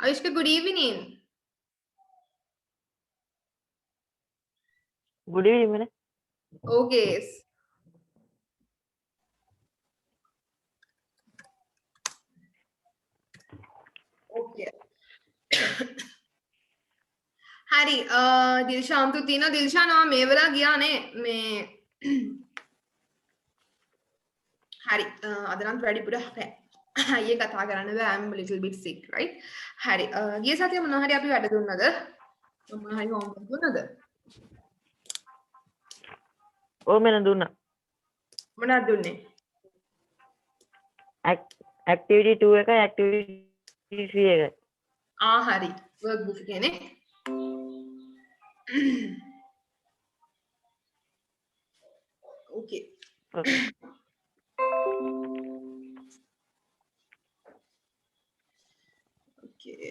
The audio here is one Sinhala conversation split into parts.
Avishka, good evening. Good evening. Okay. Okay. හරි දිල්ෂාන්තු තියෙනවා දිල්ෂානවා මේ වෙලා ගියානේ මේ හරි අද නම් වැඩිපුර අයියේ කතා කරන්න බෑ I'm a little bit sick right හරි ගිය සතියේ මොනවා හරි අපි වැඩ දුන්නද මොනවා හරි homework දුන්නද ඔව් මම දුන්නා මොනවද දුන්නේ activity 2 එකයි activity 3 එකයි හරි workbook එකනේ okay okay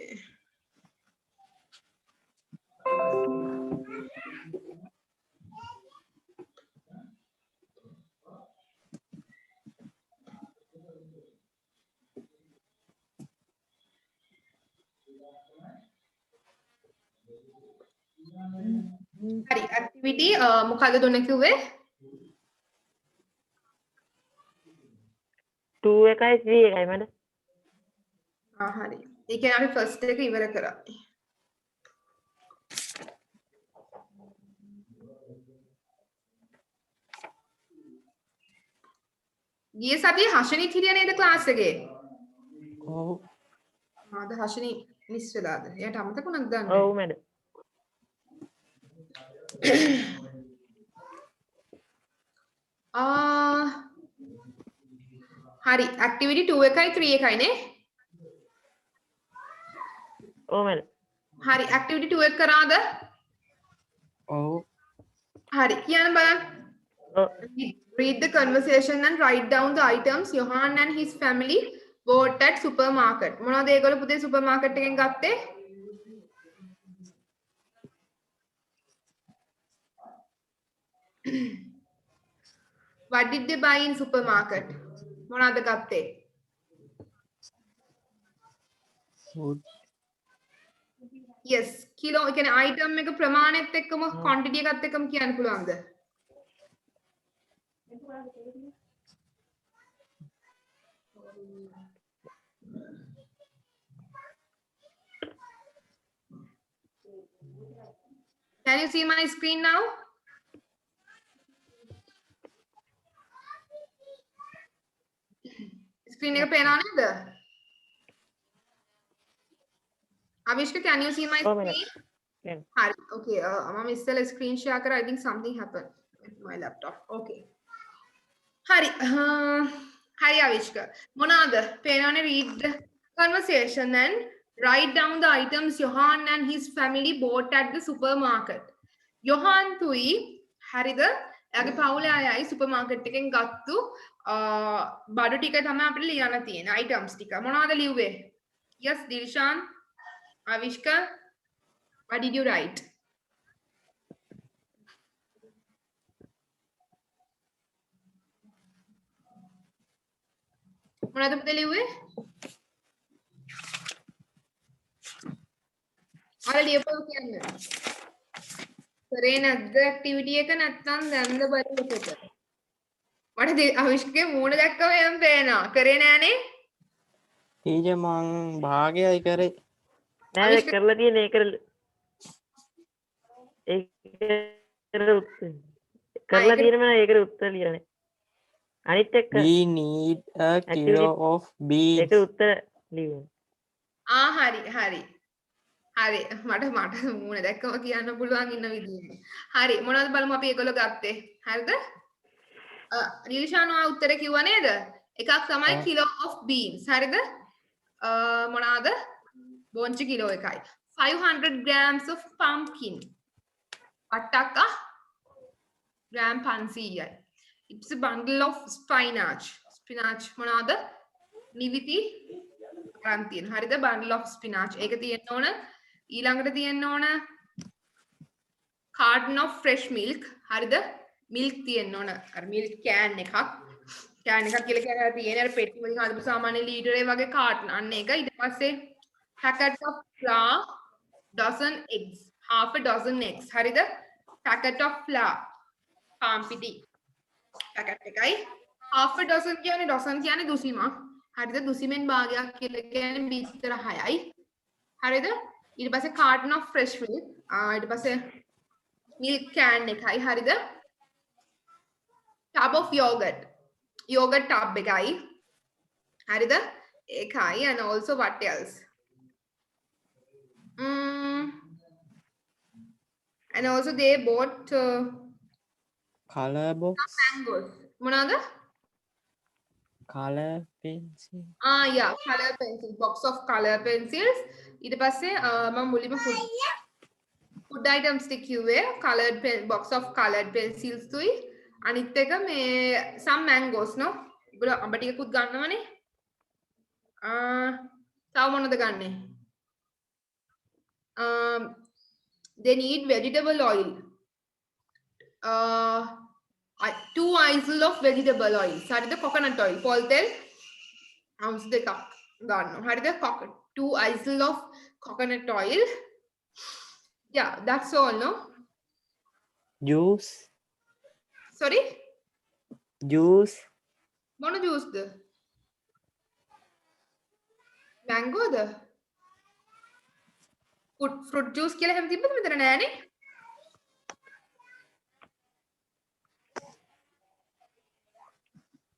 හරි activity මොකද දුන්නේ කිව්වේ 2 එකයි 3 එකයි මඩ හරි ඒ කියන්නේ අපි ෆස්ට් එක ඉවර කරා ගිය සතියේ හෂනි හිටියා නේද ක්ලාස් එකේ ඔව් ආද හෂනි මිස් වෙලාද එයාට අමතක වුණාද දන්නේ ඔව් මඩ හරි activity 2 එකයි 3 එකයි නේ ඔව් මඩ හරි activity 2 එක කරාද ඔව් හරි කියන්න බලන්න read the conversation and write down the items Johan and his family bought at supermarket මොනවද ඒගොල්ලෝ පුතේ සුපර්මාකට් එකෙන් ගත්තේ what did they buy in supermarket මොනවද ගත්තේ food yes කිලෝ ඒ කියන්නේ item එක ප්‍රමාණයත් එක්කම quantity එකත් එක්කම කියන්න පුළුවන්ද Can you see my screen now? Screen එක පේනව නේද? Avishka, can you see my screen? හරි. Okay. මම ඉස්සෙල්ලා screen share කරා. I think something happened with my laptop. Okay. හරි. හරි Avishka. මොනවාද? පේනවනේ read the conversation and write down the items Johan and his family bought at the supermarket. Johan තුයි හරිද? එයාගේ පවුලේ අයයි සුපර්මාකට් එකෙන් ගත්තු බඩු ටික තමයි අපිට ලියන්න තියෙන items ටික. මොනවද ලිව්වේ? Yes, Dilshan. Avishka, what did you write? මොනවද පුතේ ලිව්වේ? අර ලියපුවා කියන්න. කරේ නැද්ද ඇක්ටිවිටි එක නැත්නම් දැන්ද බලන්නකොට. මට අවිෂ්කගේ මූණ දැක්කම එම් පේනවා. කරේ නෑනේ? ටීචර් මං භාගයයි කරේ. නෑ කරලා තියෙන ඒක කරලා තියෙන මම ඒකට උත්තර ලියන්නේ. අනිත් එක we need a kilo of beans. ඒක උත්තර ලියන්න. හරි හරි. හරි මට මූණ දැක්කම කියන්න පුළුවන් ඉන්න විදිහ. හරි මොනවද බලමු අපි ඒගොල්ලෝ ගත්තේ. හරිද? රිල්ෂානෝ උත්තරේ කිව්වා නේද? එකක් තමයි kilo of beans. හරිද? මොනවාද? බොන්චි කිලෝ එකයි. 500 grams of pumpkin. පට්ටක්ක gram 500යි. It's a bundle of spinach. Spinach මොනවාද? නිවිති ග්‍රෑම් තියෙන. හරිද? bundle of spinach. ඒක තියෙන්න ඕන. ඊළඟට තියෙන්න ඕන carton of fresh milk. හරිද? milk තියෙන්න ඕන. අර milk can එකක්. can එකක් කියලා කියන්නේ තියෙන අර පෙට්ටි වලින් හදපු සාමාන්‍ය ලීටරේ වගේ carton. අන්න ඒක. ඊට පස්සේ packet of flour, dozen eggs, half a dozen eggs. හරිද? packet of flour, පාන් පිටි packet එකයි. half a dozen කියන්නේ දුසිමක්. හරිද? දුසිමෙන් භාගයක් කියලා කියන්නේ බිත්තර 6යි. හරිද? ඊට පස්සේ carton of fresh milk. ඊට පස්සේ milk can එකයි. හරිද? tub of yogurt. Yogurt tub එකයි. හරිද? ඒකයි. And also what else? And also they bought color box, mangoes. මොනවාද? color pencil, yeah, color pencil, box of color pencils. ඊට පස්සේ මම මුලින්ම food items ටික කිව්වේ colored box of colored pencils තුයි. අනිත් එක මේ some mangoes no. ඒගොල්ලෝ අඹ ටිකකුත් ගන්නවනේ. තව මොනවද ගන්නෙ? They need vegetable oil. 2 ounces of vegetable oil. හරිද? coconut oil. පොල් තෙල් ounce දෙකක් ගන්නවා. හරිද? 2 ounces of coconut oil. Yeah, that's all, no? juice, Sorry? juice, මොන juice ද? mango ද? fruit juice කියලා හැම තිබ්බද මෙතන නෑනේ?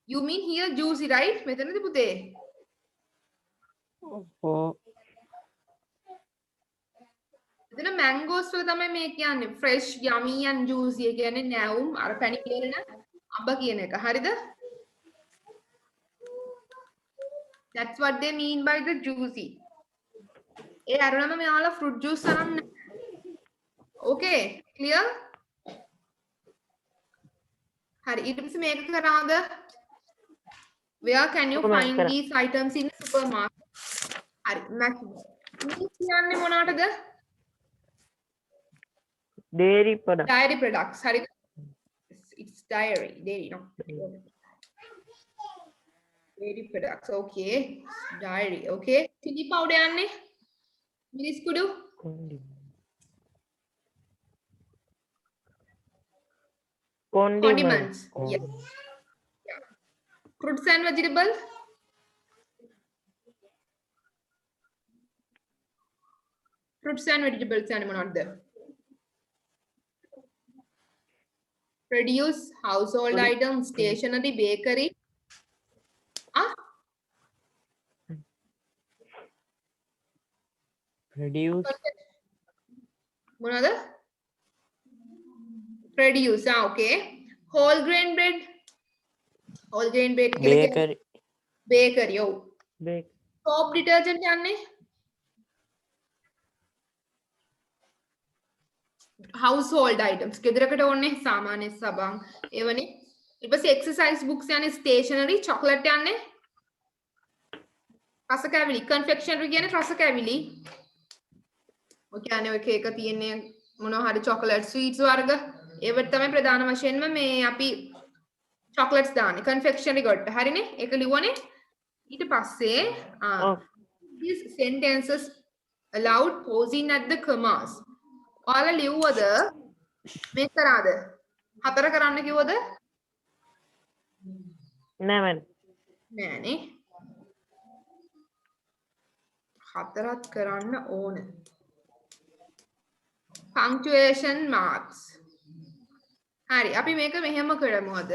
You mean here juicy, right? මෙතනද පුතේ? oh, එතන mangoes වල තමයි මේ කියන්නේ fresh, yummy and juicy කියන්නේ නැවුම් අර පැණි පිරෙන අඹ කියන එක. හරිද? That's what they mean by the juicy. ඒ අරුණම මෙයාලා fruit juice අරන් Okay, clear? හරි ඊට පස්සේ මේක කරාද? Where can you find these items in supermarket? හරි maximum. මේ කියන්නේ මොනවටද? dairy product. Dairy products. හරි. It's dairy, no. Dairy products. Okay. Dairy. Okay. Chili powder යන්නේ? මිරිස් කුඩු? Condiments. Yes. Yeah. Fruits and vegetables. Fruits and vegetables are not there. Produce, household items, stationery, bakery. produce, මොනවාද? Produce. Okay. Whole grain bread. Whole grain bread. bakery, Bakery. Oh. Bake. Soap detergent යන්නේ? Household items. ගෙදරකට ඕනේ සාමාන්‍ය සබන්. ඒවනේ. ඊට පස්සේ exercise books යන්නේ stationery, chocolate යන්නේ? රස කැවිලි. confectionery කියන්නේ රස කැවිලි. ඔය කියන්නේ ඔය කේක තියෙන්නේ මොනවා හරි chocolate sweets වර්ග. ඒවට තමයි ප්‍රධාන වශයෙන්ම මේ අපි chocolates දාන්නේ. confectionery කොට. හරිනේ? ඒක ලිව්වනේ. ඊට පස්සේ these sentences allowed pausing at the commas. ඔයාලා ලිව්වද මේක කරාද? 4 කරන්න කිව්වද? නෑ මම. නෑනේ. 4ක් කරන්න ඕන. punctuation marks. හරි අපි මේක මෙහෙම කරමු අද.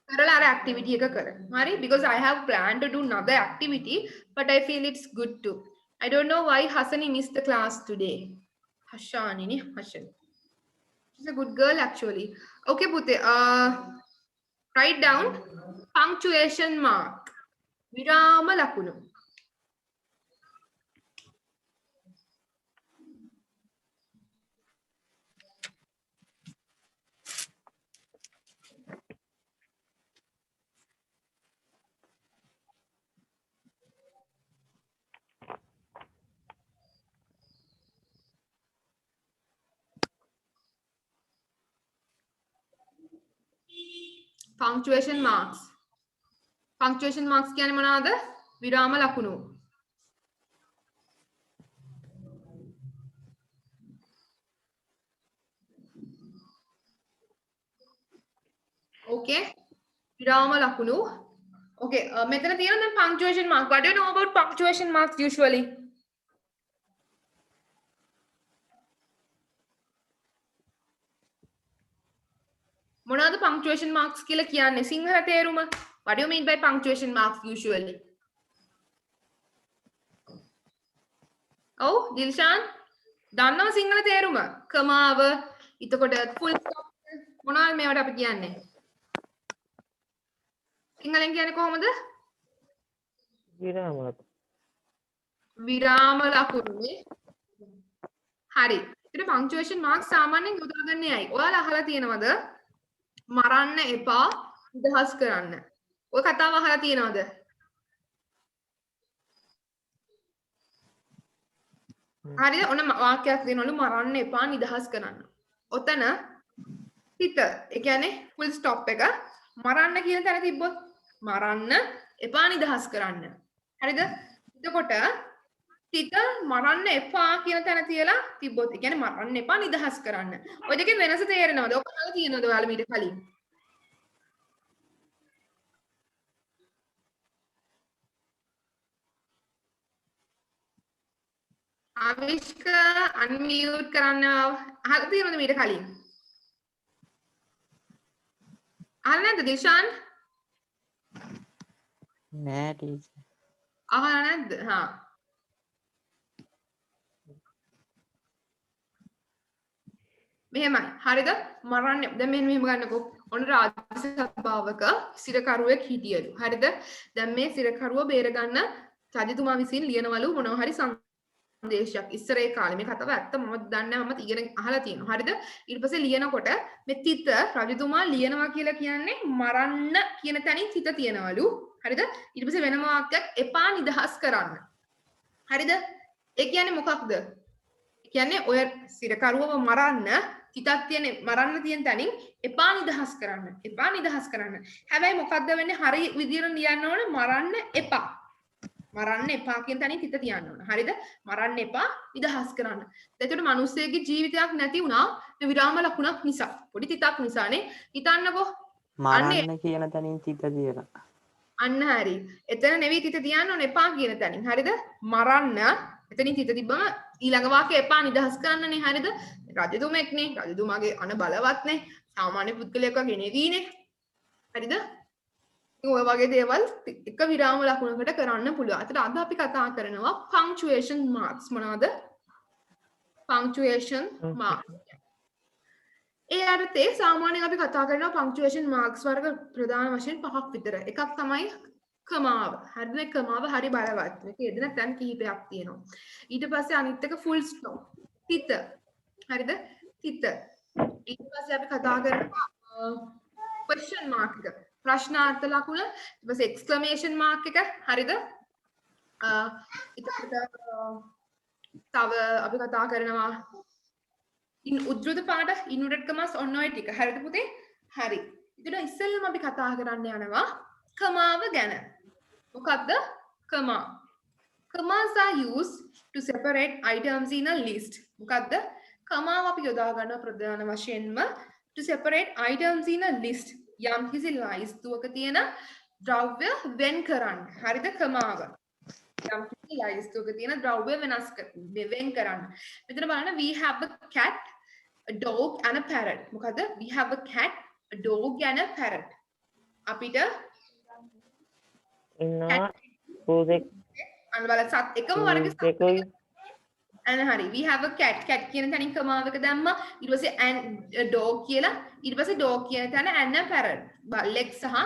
කරලා අර activity එක කරමු. හරි? Because I have planned to do another activity but I feel it's good too. I don't know why Hasani missed the class today. Hashani ne Hashan. She's a good girl actually. Okay Pute, write down punctuation mark. Virama lakunu. Punctuation marks. Punctuation marks කියන්නේ මොනවාද? විරාම ලකුණු. Okay. විරාම ලකුණු. Okay. මෙතන තියෙන දැන් punctuation mark. What do you know about punctuation marks usually? මොනවාද punctuation marks කියලා කියන්නේ සිංහල තේරුම? What do you mean by punctuation marks usually? ඔව් දිල්ෂාන් දන්නව සිංහල තේරුම? කමාව එතකොට full stop මොනවද මේවට අපි කියන්නේ? සිංහලෙන් කියන්නේ කොහොමද? විරාම ලකුණු. විරාම ලකුණුනේ. හරි. ඒකට punctuation marks සාමාන්‍යයෙන් යොදාගන්නේ ඇයි? ඔයාලා අහලා තියෙනවද? මරන්න එපා නිදහස් කරන්න. ඔය කතාව අහලා තියෙනවද? හරිද? ඔන්න වාක්‍යයක් දෙනවලු මරන්න එපා නිදහස් කරන්න. ඔතන හිත ඒ කියන්නේ full stop එක මරන්න කියන තැන තිබ්බොත් මරන්න එපා නිදහස් කරන්න. හරිද? එතකොට හිත මරන්න එපා කියන තැන තියලා තිබ්බොත් ඒ කියන්නේ මරන්න එපා නිදහස් කරන්න. ඔය දෙකේ වෙනස තේරෙනවද? ඔක අහලා තියෙනවද ඔයාලා මීට කලින්? ආවිෂ්ක අන්මියුට් කරන්න අහලා තියෙනවද මීට කලින්? අහලා නැද්ද දිශාන්? නෑ ටීචර්. අහලා නැද්ද? හා. මෙහෙමයි. හරිද? මරන්න දැන් මෙහෙම ගන්නකෝ. ඔන්න රාජ්‍ය සභාවක සිරකරුවෙක් හිටියලු. හරිද? දැන් මේ සිරකරුව බේරගන්න රජතුමා විසින් ලියනවලු මොනවා හරි සංදේශයක්. ඉස්සර ඒ කාලේ මේ කතාව ඇත්ත මම දන්නේ නැහැ. මම ඉගෙන අහලා තියෙනවා. හරිද? ඊට පස්සේ ලියනකොට මේ තිත රජතුමා ලියනවා කියලා කියන්නේ මරන්න කියන තැනින් තිත තියනවලු. හරිද? ඊට පස්සේ වෙනම වාක්‍යයක් එපා නිදහස් කරන්න. හරිද? ඒ කියන්නේ මොකක්ද? ඒ කියන්නේ ඔය සිරකරුවව මරන්න තිතක් තියෙන මරන්න තියෙන තැනින් එපා නිදහස් කරන්න. එපා නිදහස් කරන්න. හැබැයි මොකද්ද වෙන්නේ? හරි විදියට ලියන්න ඕන මරන්න එපා. මරන්න එපා කියන තැනින් තිත තියන්න ඕන. හරිද? මරන්න එපා නිදහස් කරන්න. එතකොට මිනිස්සෙගේ ජීවිතයක් නැති වුණා මේ විරාම ලකුණක් නිසා. පොඩි තිතක් නිසානේ. හිතන්නකෝ මරන්න කියන තැනින් තිත තියලා. අන්න හරි. එතන නෙවෙයි තිත තියන්න ඕන එපා කියන තැනින්. හරිද? මරන්න එතනින් තිත තිබ්බම ඊළඟ වාක්‍යය එපා නිදහස් කරන්නනේ. හරිද? රජතුමෙක්නේ. රජතුමාගේ අන බලවත්නේ. සාමාන්‍ය පුද්ගලයෙක් වගේ නෙවීනේ. හරිද? ඔය වගේ දේවල් එක විරාම ලකුණකට කරන්න පුළුවන්. අතට අද අපි කතා කරනවා punctuation marks. මොනවද? punctuation marks. ඒ අර්ථයේ සාමාන්‍යයෙන් අපි කතා කරනවා punctuation marks වර්ග ප්‍රධාන වශයෙන් පහක් විතර. එකක් තමයි කමාව. හරිද? කමාව හරි බලවත්. මේක යෙදෙන තැන් කිහිපයක් තියෙනවා. ඊට පස්සේ අනිත් එක full stop. තිත. හරිද? තිත. ඊට පස්සේ අපි කතා කරනවා question mark එක. ප්‍රශ්නාර්ථ ලකුණ. ඊට පස්සේ exclamation mark එක. හරිද? ඊට තව අපි කතා කරනවා උද්දෘත පාඩ ඉන්වර්ටඩ් කමාස් ඔන්න ඔය ටික. හරිද පුතේ? හරි. ඊට ඉස්සෙල්ලම අපි කතා කරන්න යනවා කමාව ගැන. මොකක්ද? කමා. Commas are used to separate items in a list. මොකක්ද? කමාව අපි යොදා ගන්න ප්‍රධාන වශයෙන්ම to separate items in a list. යම් කිසි ලයිස්තුවක තියෙන ද්‍රව්‍ය වෙන් කරන්න. හරිද? කමාව. යම් කිසි ලයිස්තුවක තියෙන ද්‍රව්‍ය වෙන් කරන්න. මෙතන බලන්න we have a cat, a dog and a parrot. මොකද? We have a cat, a dog and a parrot. අපිට ඉන්නවා පූසෙක් අන්න බලන්න සත් එකම වර්ග පූසෙකුයි අන්න හරි we have a cat කියන තැනින් කමාවක දැම්මා ඊට පස්සේ and dog කියලා ඊට පස්සේ dog කියන තැන and a parrot බල්ලෙක් සහ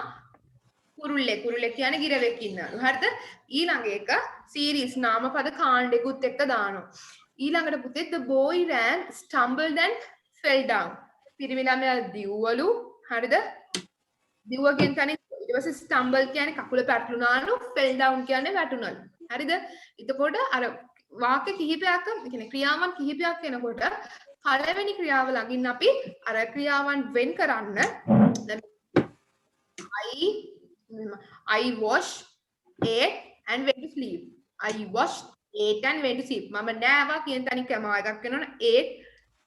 කුරුල්ලෙක් කියන්නේ ගිරවෙක් ඉන්නවා හරිද ඊළඟ එක series නාමපද කාණ්ඩෙකුත් එක්ක දානවා ඊළඟට පුතේ the boy ran stumbled and fell down පිරිමි ළමයා දිව්වලු හරිද දිව්ව කියන තැනින් ඊට පස්සේ stumble කියන්නේ කකුල පැටලුනාලු fell down කියන්නේ වැටුණලු හරිද එතකොට අර වාක්‍ය කිහිපයක් කියන්නේ ක්‍රියාවන් කිහිපයක් වෙනකොට පළවෙනි ක්‍රියාව ළඟින් අපි අර ක්‍රියාවන් වෙන් කරන්න I wash ate and went to sleep I washed ate and went to sleep මම නෑවා කියන තැනින් කැමාව එකක් වෙනවනේ ate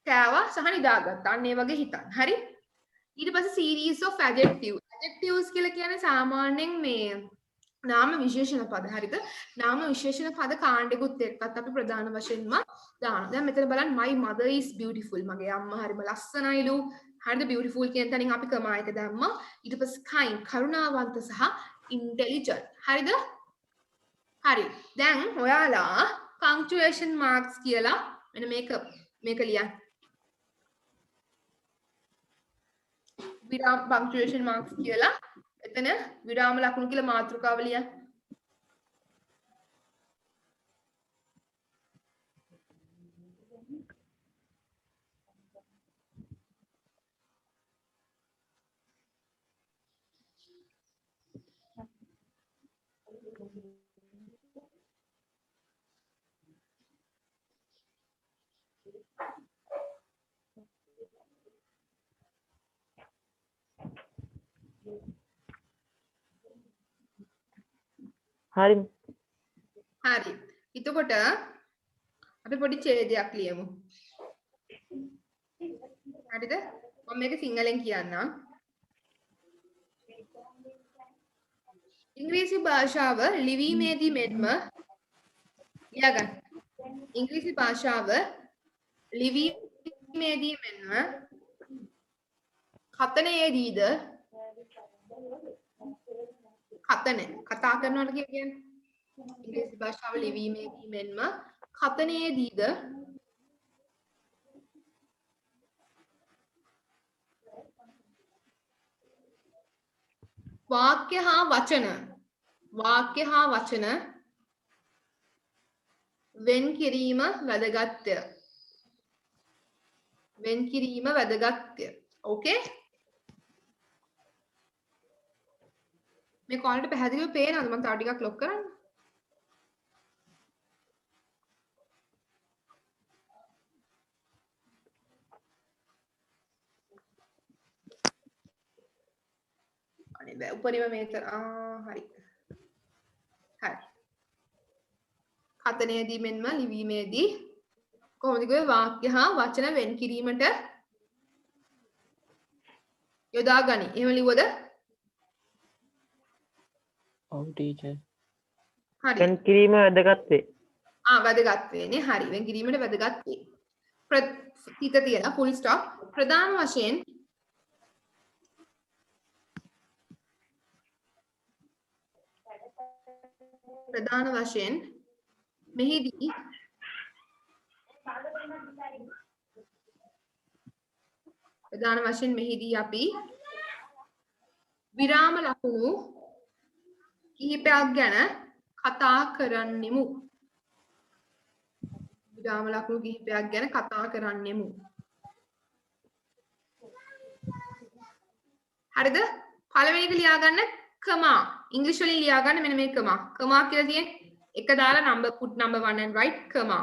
කෑවා සහ නිදාගත්තා අන්න ඒ වගේ හිතන්න හරි ඊට පස්සේ series of adjectives. Adjectives කියලා කියන්නේ සාමාන්‍යයෙන් මේ නාම විශේෂණ පද. හරිද? නාම විශේෂණ පද කාණ්ඩෙකුත් එක්කත් අපි ප්‍රධාන වශයෙන්ම දානවා. දැන් මෙතන බලන්න my mother is beautiful. මගේ අම්මා හරිම ලස්සනයිලු. හරිද? beautiful කියන තැනින් අපි කමා එක දැම්මා. ඊට පස්සේ kind කරුණාවන්ත සහ intelligent. හරිද? හරි. දැන් ඔයාලා punctuation marks කියලා මෙන්න මේක ලියන්න. විරාම punctuation marks කියලා එතන විරාම ලකුණු කියලා මාතෘකාව ලියන්න. හරි. හරි. එතකොට අපි පොඩි ඡේදයක් ලියමු. හරිද? මම මේක සිංහලෙන් කියන්නම්. ඉංග්‍රීසි භාෂාව ලිවීමේදී මෙන්ම ලියාගන්න. ඉංග්‍රීසි භාෂාව ලිවීමේදී මෙන්ම කතනයේදීද කතා කරනවට කියන්නේ ඉංග්‍රීසි භාෂාව ලිවීමේදී මෙන්ම කතනයේදීද වාක්‍ය හා වචන වෙන් කිරීම වැදගත්ය. ඕකේ? මේ කොල්ලට පැහැදිලිව පේනවද? මම තව ටිකක් ලොක් කරන්න. අනේ බෑ උපරිම මේක හරි. කතනයේදී මෙන්ම ලිවීමේදී කොහොමද කිව්වේ වාක්‍ය හා වචන වෙන් කිරීමට යොදා ගනි. එහෙම ලිව්වද? ඔව් ටීචර්. හරි. වෙන් කිරීම වැදගත් වේ. වැදගත් වෙන්නේ. හරි. වෙන් කිරීමට වැදගත් වේ. තිත තියලා full stop. ප්‍රධාන වශයෙන් මෙහිදී අපි විරාම ලකුණු කිහිපයක් ගැන කතා කරන්නෙමු. හරිද? පළවෙනි එක ලියාගන්න කමා. ඉංග්‍රීසි වලින් ලියාගන්න මෙන්න මේ කමා. කමා කියලා තියෙන්නේ එක දාලා put number 1 and write comma.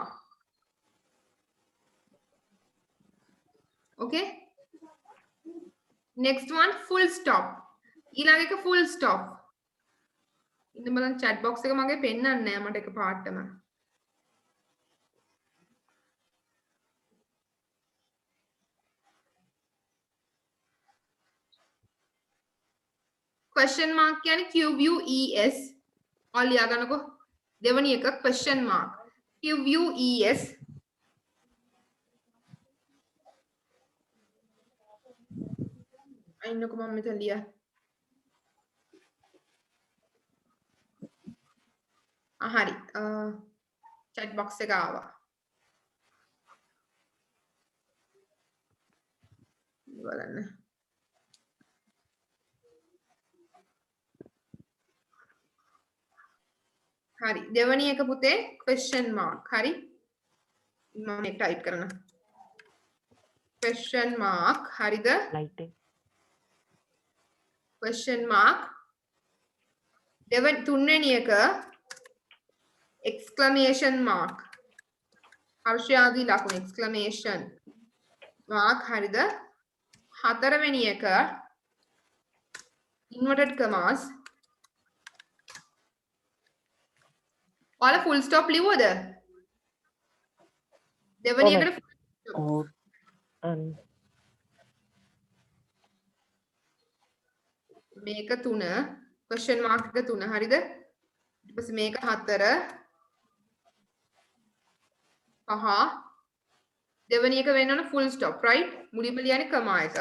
Okay? Next one full stop. ඊළඟ එක full stop. ඉන්න බලන්න chat box එක මගේ පෙන්නන්නේ නැහැ මට එක පාටම. question mark කියන්නේ QUES. ඔය ලියා ගන්නකො. දෙවනි එක question mark. QUES. අයින්නකො මම මෙතන ලියා. හරි. chat box එක ආවා. බලන්න. හරි. දෙවනි එක පුතේ question mark. හරි. මම මේක type කරනවා. question mark. හරිද? question mark. තුන්වෙනි එක exclamation mark. හර්ෂයාදී ලකුණු exclamation mark. හරිද? හතරවෙනි එක inverted commas. ඔයාලා full stop ලිව්වද? දෙවෙනි එකට ඔව්. මේක 3 question mark එක 3 හරිද ඊට පස්සේ මේක 4 5 දෙවෙනි එක වෙන්න ඕන full stop right මුලින්ම ලියන්නේ කමා එක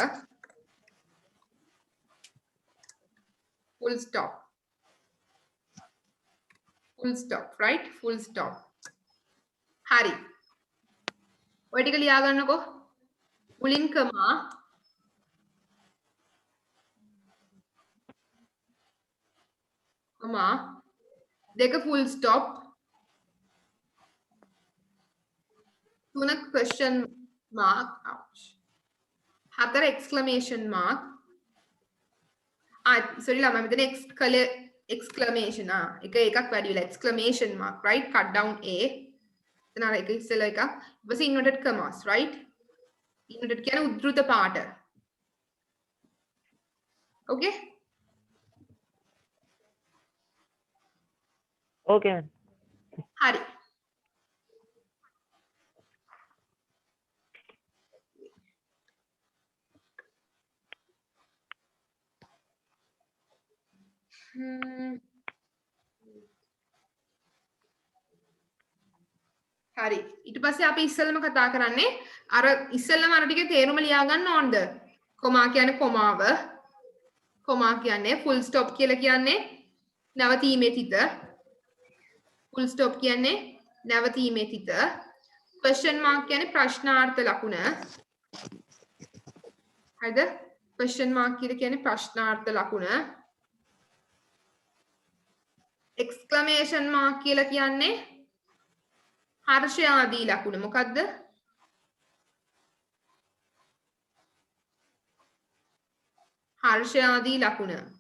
full stop right full stop හරි ඔය ටික ලියා ගන්නකෝ මුලින් කමා දෙක full stop තුන question mark ouch 4 exclamation mark sorry ලා මම මෙතන exclamation එකක් වැඩි වෙලා exclamation mark right cut down a එතන අර එක ඉස්සෙල්ලා එකක් ඊට පස්සේ inverted commas right inverted කියන්නේ උද්දෘත පාඨ okay Okay. හරි හරි ඊට පස්සේ අපි ඉස්සෙල්ලම කතා කරන්නේ අර ඉස්සෙල්ලම අර ටිකේ තේරුම ලියා ගන්න ඕනද කොමා කියන්නේ කොමාව කොමා කියන්නේ full stop කියලා කියන්නේ නැවතීමේ තිත full stop කියන්නේ නැවතීමේ තිත question mark කියන්නේ ප්‍රශ්නාර්ථ ලකුණ හරිද question mark කියලා කියන්නේ ප්‍රශ්නාර්ථ ලකුණ exclamation mark කියලා කියන්නේ හර්ෂයාදී ලකුණ මොකද්ද හර්ෂයාදී ලකුණ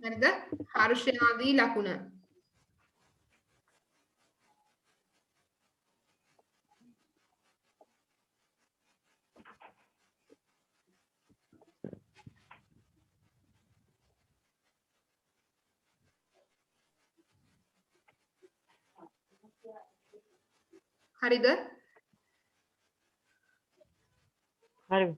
හරිද හර්ෂයාදී ලකුණ හරිද හරි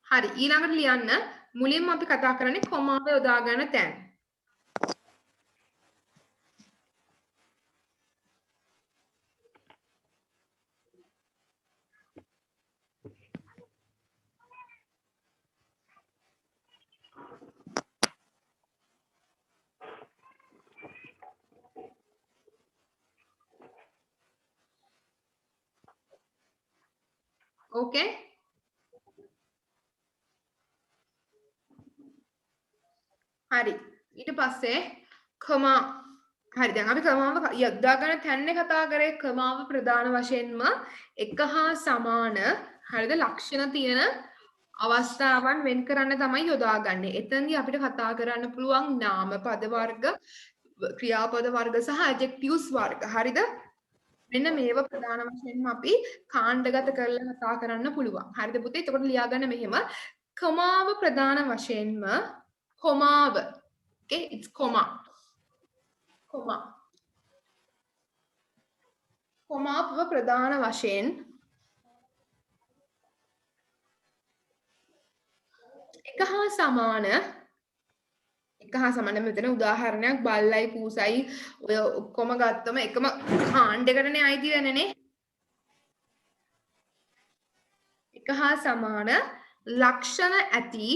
හරි ඊළඟට ලියන්න මුලින්ම අපි කතා කරන්නේ කොමාව යොදා ගන්න තැන් okay හරි ඊට පස්සේ කමා හරි දැන් අපි කමාව යොදා ගන්න තැන්නේ කතා කරේ කමාව ප්‍රධාන වශයෙන්ම එක හා සමාන හරිද ලක්ෂණ තියෙන අවස්ථාවන් වෙන් කරන්න තමයි යොදාගන්නේ. එතනදී අපිට කතා කරන්න පුළුවන් නාම පද වර්ග, ක්‍රියාපද වර්ග සහ adjectives වර්ග. හරිද? මෙන්න මේව ප්‍රධාන වශයෙන්ම අපි කාණ්ඩගත කරලා කතා කරන්න පුළුවන්. හරිද පුතේ? එතකොට ලියාගන්න මෙහෙම කමාව ප්‍රධාන වශයෙන්ම කොමාව okay it's comma කොමාව ප්‍රධාන වශයෙන් එක හා සමාන මෙතන උදාහරණයක් බල්ලයි පූසයි ඔය ඔක්කොම ගත්තම එකම කාණ්ඩයකටනේ අයිති වෙන්නේ එක හා සමාන ලක්ෂණ ඇති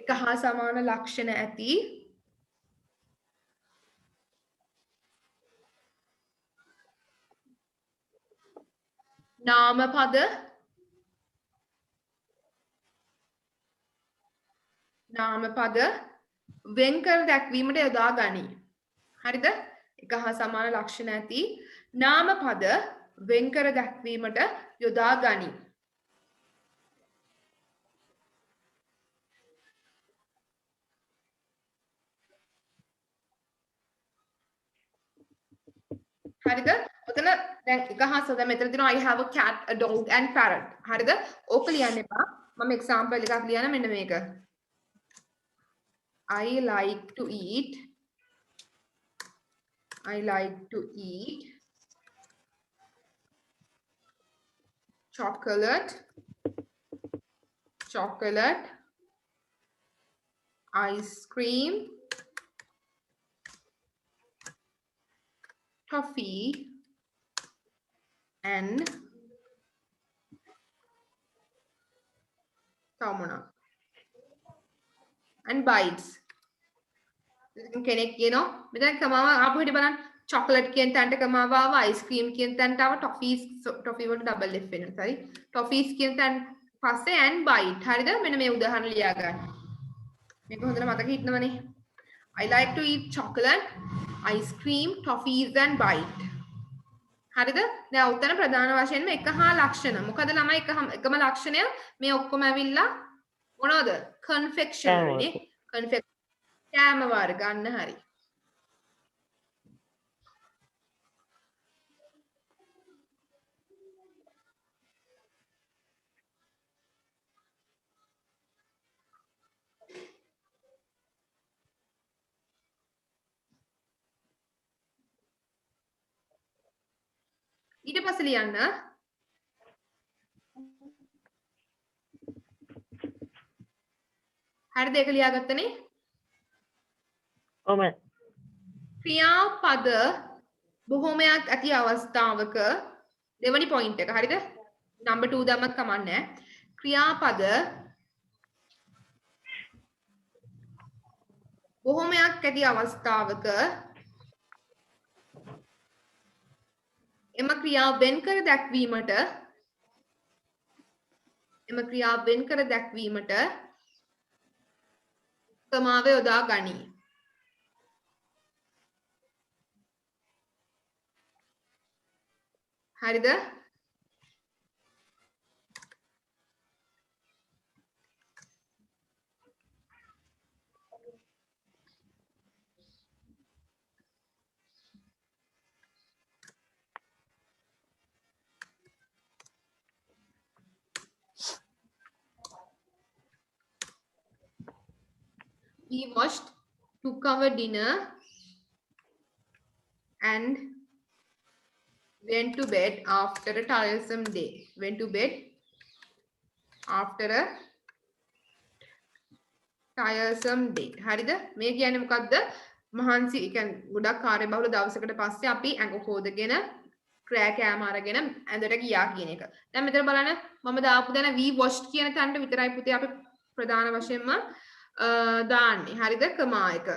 එක හා සමාන ලක්ෂණ ඇති නාමපද වෙන් කර දැක්වීමට යොදා ගනී. හරිද? එක හා සමාන ලක්ෂණ ඇති නාමපද වෙන් කර දැක්වීමට යොදා ගනී. හරිද? ඔතන දැන් එක හා සෝ දැන් මෙතන තියෙනවා I have a cat, a dog and parrot. හරිද? ඕක ලියන්න එපා. මම එක්සැම්පල් එකක් ලියන මෙන්න මේක. I like to eat chocolate, ice cream, toffee, and bites. කෙනෙක් කියනවා මෙතන කමාව ආපු හිට බලන්න chocolate කියන තැනට කමාව ආව ice cream කියන තැනට ආව toffee වලට double f වෙනවා sorry toffees කියන තැන පස්සේ and bite හරිද මෙන්න මේ උදාහරණ ලියා ගන්න මේක හොඳට මතක හිටනවනේ I like to eat chocolate, ice cream, toffees and bite හරිද දැන් උතන ප්‍රධාන වශයෙන්ම එක හා ලක්ෂණ මොකද ළමයි එකම ලක්ෂණය මේ ඔක්කොම ඇවිල්ලා මොනවද confectionery නේ confectionery කෑම වර්ග අන්න හරි. ඊට පස්සේ ලියන්න හරිද ඒක ලියාගත්තනේ? ඔව් මෑම්. ක්‍රියාපද බොහෝමයක් ඇති අවස්ථාවක දෙවනි පොයින්ට් එක හරිද නම්බර් 2 දැම්මත් කමන්නේ ක්‍රියාපද බොහෝමයක් ඇති අවස්ථාවක එම ක්‍රියාව වෙන් කර දැක්වීමට උපමාව යොදා ගනී හරිද we washed, took our dinner and went to bed after a tiresome day. Went to bed after a tiresome day. හරිද? මේ කියන්නේ මොකද්ද? මහන්සි කියන්නේ ගොඩක් කාර්යබහුල දවසකට පස්සේ අපි ඇඟ හොදගෙන ක්‍රෑ කෑම අරගෙන ඇඳට ගියා කියන එක. දැන් මෙතන බලන්න මම දාපු දැන we washed කියන තැනට විතරයි පුතේ අපි ප්‍රධාන වශයෙන්ම දාන්නේ. හරිද? කමා එක.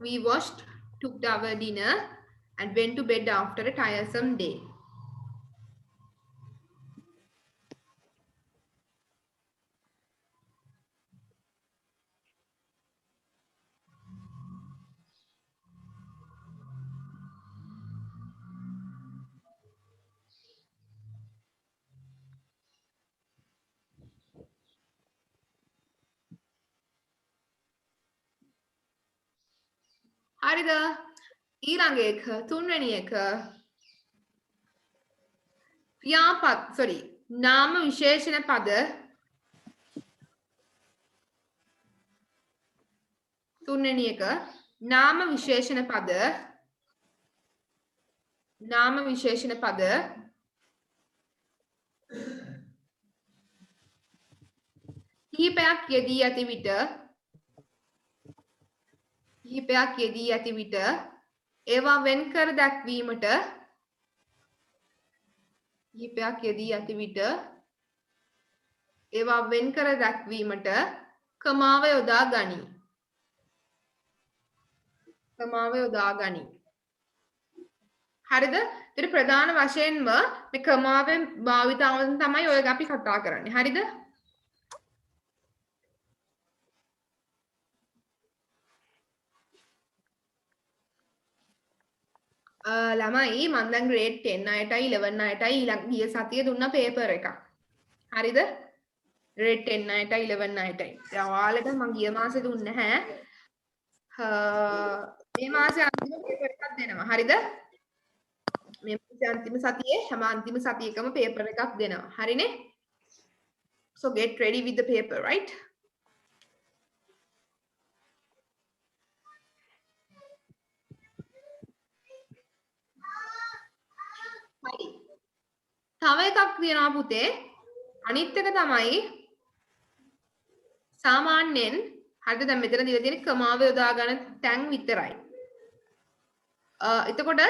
We washed, took our dinner and went to bed after a tiresome day. හරිද ඊළඟ එක තුන්වෙනි එක ක්‍රියාපද sorry නාම විශේෂණ පද තුන්වෙනි එක නාම විශේෂණ පද කිහිපයක් යෙදී ඇති විට ඒවා වෙන්කර දැක්වීමට කමාව යොදා ගනී. හරිද? ඒතර ප්‍රධාන වශයෙන්ම මේ කමාවෙන් භාවිතාවෙන් තමයි ඔය අපි කතා කරන්නේ. හරිද? ළමයි මම දැන් grade 10 අයටයි 11 අයටයි ඊළඟ ගිය සතියේ දුන්න පේපර් එකක්. හරිද? grade 10 අයටයි 11 අයටයි. දැන් ඔයාලට මම ගිය මාසේ දුන්නේ නැහැ. මේ මාසේ අන්තිම පේපර් එකක් දෙනවා. හරිද? මේ මාසේ අන්තිම සතියේ හැම අන්තිම සතියකම පේපර් එකක් දෙනවා. හරිනේ? So get ready with the paper, right? හරි. තව එකක් තියෙනවා පුතේ. අනිත් එක තමයි සාමාන්‍යයෙන් හරිද දැන් මෙතන දීලා තියෙන කමාව යොදා ගන්න තැන් විතරයි. එතකොට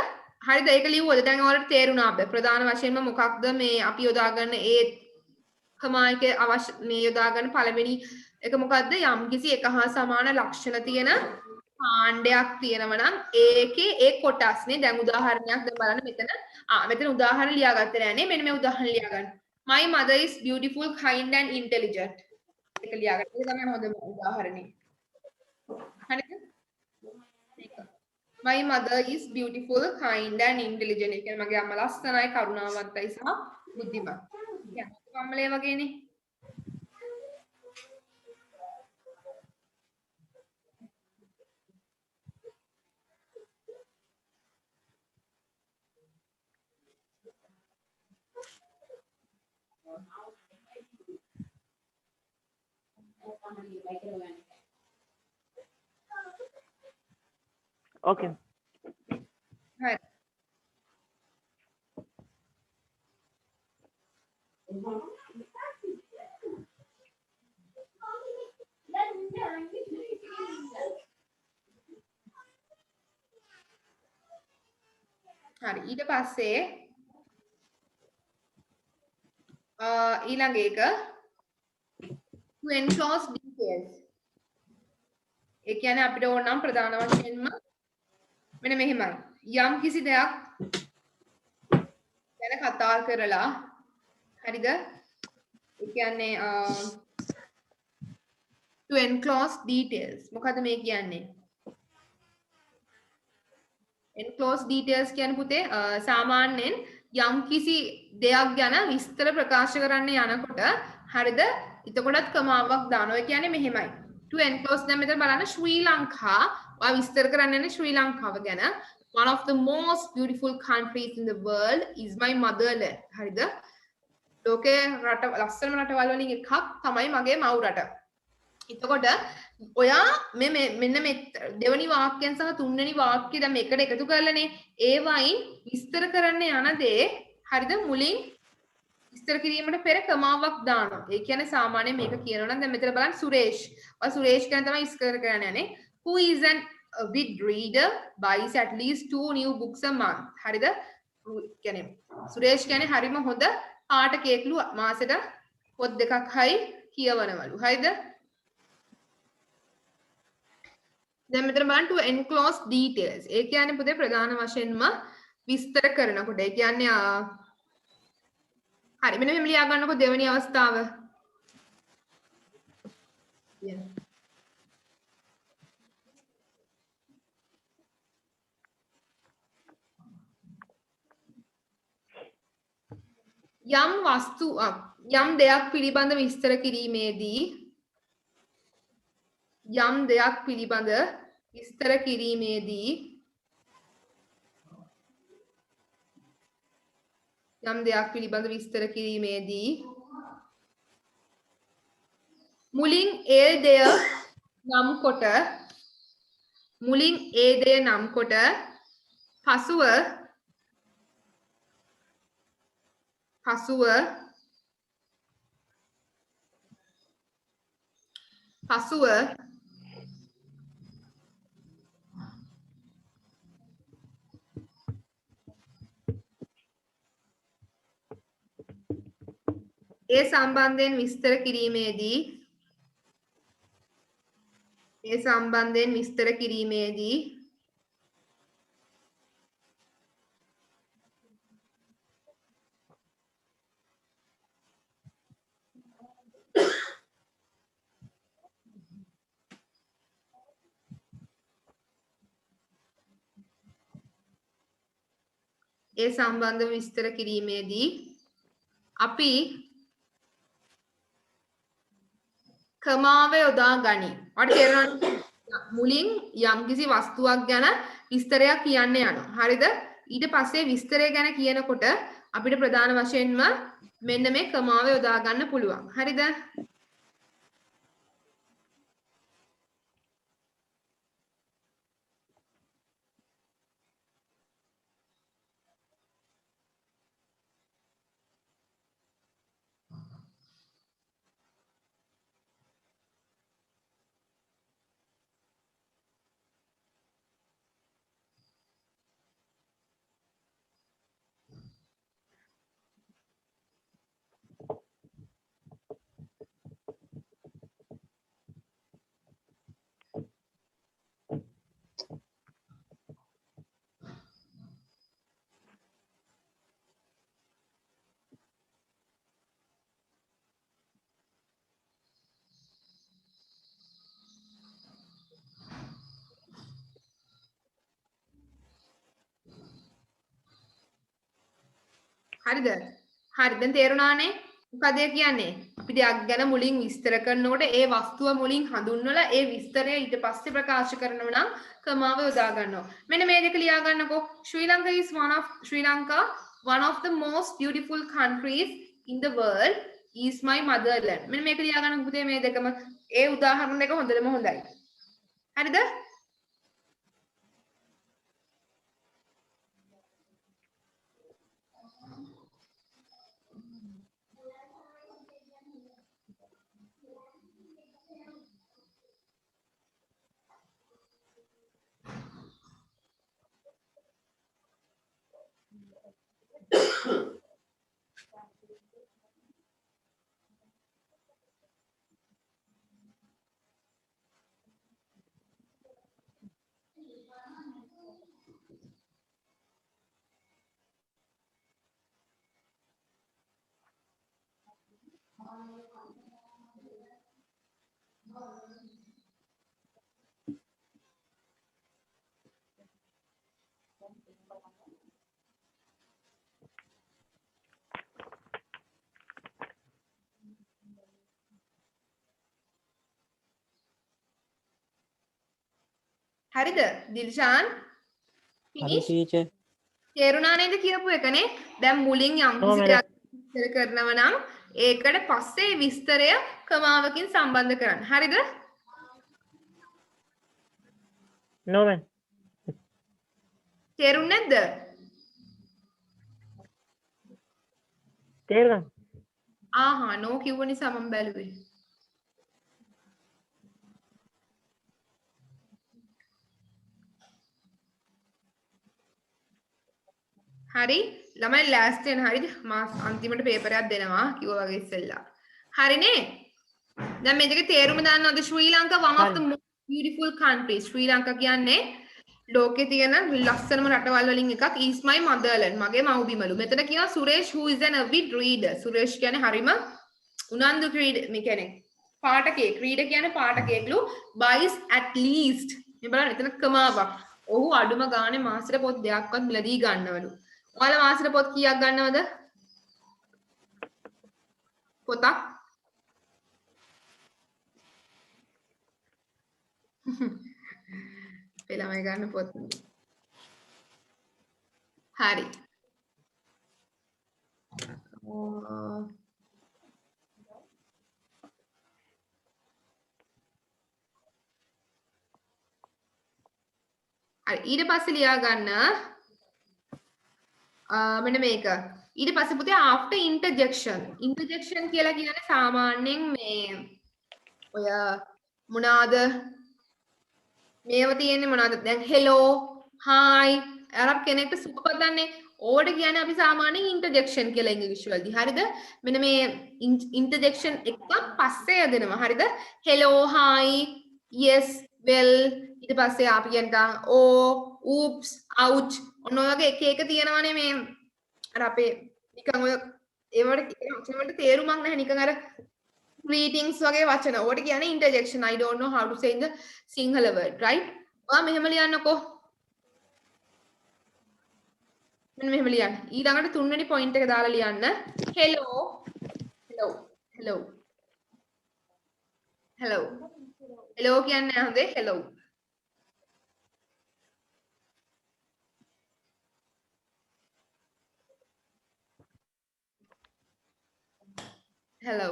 හරිද ඒක ලියුවද දැන් ඔයාලට තේරුණා අපේ ප්‍රධාන වශයෙන්ම මොකක්ද මේ අපි යොදා ගන්න ඒ කමායක අවශ්‍ය මේ යොදා ගන්න පළවෙනි එක මොකද්ද යම්කිසි එක හා සමාන ලක්ෂණ තියෙන කාණ්ඩයක් තියෙනවා නම් ඒකේ ඒ කොටස්නේ දැන් උදාහරණයක් දැන් බලන්න මෙතන උදාහරණ ලියාගත්තේ නෑනේ මෙන්න මේ උදාහරණ ලියා ගන්න. My mother is beautiful, kind and intelligent. ඒක ලියාගන්න. ඒක තමයි හොඳම උදාහරණේ. හරිද? My mother is beautiful, kind and intelligent. ඒ කියන්නේ මගේ අම්මා ලස්සනයි, කරුණාවන්තයි සහ බුද්ධිමත්. කියන්නේ අම්මලේ වගේනේ. Okay. Right. හරි ඊට පස්සේ ඊළඟ එක to enclose details. ඒ කියන්නේ අපිට ඕන නම් ප්‍රධාන වශයෙන්ම මෙන්න මෙහෙමයි. යම් කිසි දෙයක් ගැන කතා කරලා හරිද? ඒ කියන්නේ to enclose details. මොකද මේ කියන්නේ? enclose details කියන්නේ පුතේ සාමාන්‍යයෙන් යම් කිසි දෙයක් ගැන විස්තර ප්‍රකාශ කරන්න යනකොට හරිද? එතකොටත් කමාවක් දානවා. ඒ කියන්නේ මෙහෙමයි. to enclose දැන් මෙතන බලන්න ශ්‍රී ලංකා ඔයා විස්තර කරන්න යන්නේ ශ්‍රී ලංකාව ගැන. One of the most beautiful countries in the world is my motherland. හරිද? ලෝකේ රට ලස්සනම රටවල් වලින් එකක් තමයි මගේ මව් රට. එතකොට ඔයා මෙන්න මේ දෙවනි වාක්‍යයෙන් සහ තුන්වෙනි වාක්‍ය දැන් මේකට එකතු කරලානේ ඒ වයින් විස්තර කරන්න යන දේ හරිද මුලින් විස්තර කිරීමට පෙර කමාවක් දානවා. ඒ කියන්නේ සාමාන්‍යයෙන් මේක කියනවා නම් දැන් මෙතන බලන්න සුරේෂ්. ඔය සුරේෂ් ගැන තමයි විස්තර කරන්න යන්නේ. Who is an avid reader, buys at least 2 new books a month. හරිද? කියන්නේ සුරේෂ් කියන්නේ හරිම හොඳ පාඨකයෙක්ලු මාසෙට පොත් දෙකක් හයි කියවනවලු. හරිද? දැන් මෙතන බලන්න to enclose details. ඒ කියන්නේ පුතේ ප්‍රධාන වශයෙන්ම විස්තර කරනකොට ඒ කියන්නේ හරි මෙන්න මෙහෙම ලියා ගන්නකො දෙවෙනි අවස්ථාව. යම් වස්තු යම් දෙයක් පිළිබඳ විස්තර කිරීමේදී යම් දෙයක් පිළිබඳ විස්තර කිරීමේදී යම් දෙයක් පිළිබඳ විස්තර කිරීමේදී මුලින් ඒ දෙය නම් කොට පසුව ඒ සම්බන්ධයෙන් විස්තර කිරීමේදී ඒ සම්බන්ධව විස්තර කිරීමේදී අපි කමාව යොදා ගනී. ඔයාලට තේරෙනවද? මුලින් යම්කිසි වස්තුවක් ගැන විස්තරයක් කියන්න යනවා. හරිද? ඊට පස්සේ විස්තරය ගැන කියනකොට අපිට ප්‍රධාන වශයෙන්ම මෙන්න මේ කමාව යොදා ගන්න පුළුවන්. හරිද? හරිද? හරි දැන් තේරුණානේ? මොකද ඒ කියන්නේ? අපි දෙයක් ගැන මුලින් විස්තර කරනකොට ඒ වස්තුව මුලින් හඳුන්වලා ඒ විස්තරය ඊට පස්සේ ප්‍රකාශ කරනවා නම් කමාව යොදා ගන්නවා. මෙන්න මේ දෙක ලියා ගන්නකෝ. Sri Lanka is one of the most beautiful countries in the world is my motherland. මෙන්න මේක ලියා ගන්න පුතේ මේ දෙකම. ඒ උදාහරණ දෙක හොඳටම හොඳයි. හරිද? හරිද? දිල්ෂාන් හරි ටීචර්. තේරුණා නේද කියපු එකනේ? දැන් මුලින් යම් කිසි දෙයක් විස්තර කරනවා නම් ඒකට පස්සේ විස්තරය කමාවකින් සම්බන්ධ කරන්න. හරිද? No man. තේරුන්නේ නැද්ද? තේරුණා. ආහා නෝ කිව්ව නිසා මම බැලුවේ. හරි ළමයි ලෑස්ති වෙන හරිද? මා අන්තිමට පේපර් එකක් දෙනවා කිව්වා වගේ ඉස්සෙල්ලා. හරිනේ? දැන් මේ දෙකේ තේරුම දන්නවද? ශ්‍රී Lanka one of the most beautiful countries. ශ්‍රී ලංකා කියන්නේ ලෝකේ තියෙන ලස්සනම රටවල් වලින් එකක්. is my motherland. මගේ මව්බිමලු. මෙතන කියනවා Suresh who is an avid reader. Suresh කියන්නේ හරිම උනන්දු මේ කියන්නේ පාඨකයෙක්. reader කියන්නේ පාඨකයෙක්ලු. buys at least. මේ බලන්න එතන කමාවක්. ඔහු අඩුම ගානේ මාසෙට පොත් දෙකක්වත් මිලදී ගන්නවලු. ඔයාලා මාසෙට පොත් කීයක් ගන්නවද? පොතක් ළමයි ගන්න පොත්. හරි. හරි ඊට පස්සේ ලියා ගන්න මෙන්න මේක. ඊට පස්සේ පුතේ after interjection කියලා කියන්නේ සාමාන්‍යයෙන් මේ ඔය මොනවාද මේව තියෙන්නේ මොනවාද දැන් hello hi අරබ් කෙනෙක්ට සුබ පදන්නේ ඕකට කියන්නේ අපි සාමාන්‍යයෙන් interjection කියලා ඉංග්‍රීසි වලදී. හරිද? මෙන්න මේ interjection එකක් පස්සේ යදෙනවා. හරිද? hello hi yes well ඊට පස්සේ අපි කියනවා oh oops ouch ඔන්න ඔය වගේ එක එක තියෙනවානේ මේ අර අපේ නිකන් ඔය ඒවට වචනවලට තේරුමක් නැහැ නිකන් අර greetings වගේ වචන. ඕකට කියන්නේ interjection. I don't know how to say in the Sinhala word, right? ඔයා මෙහෙම ලියන්නකෝ. මෙන්න මෙහෙම ලියන්න. ඊළඟට තුන්වෙනි පොයින්ට් එක දාලා ලියන්න. hello hello hello hello hello කියන්නේ හොඳේ hello. hello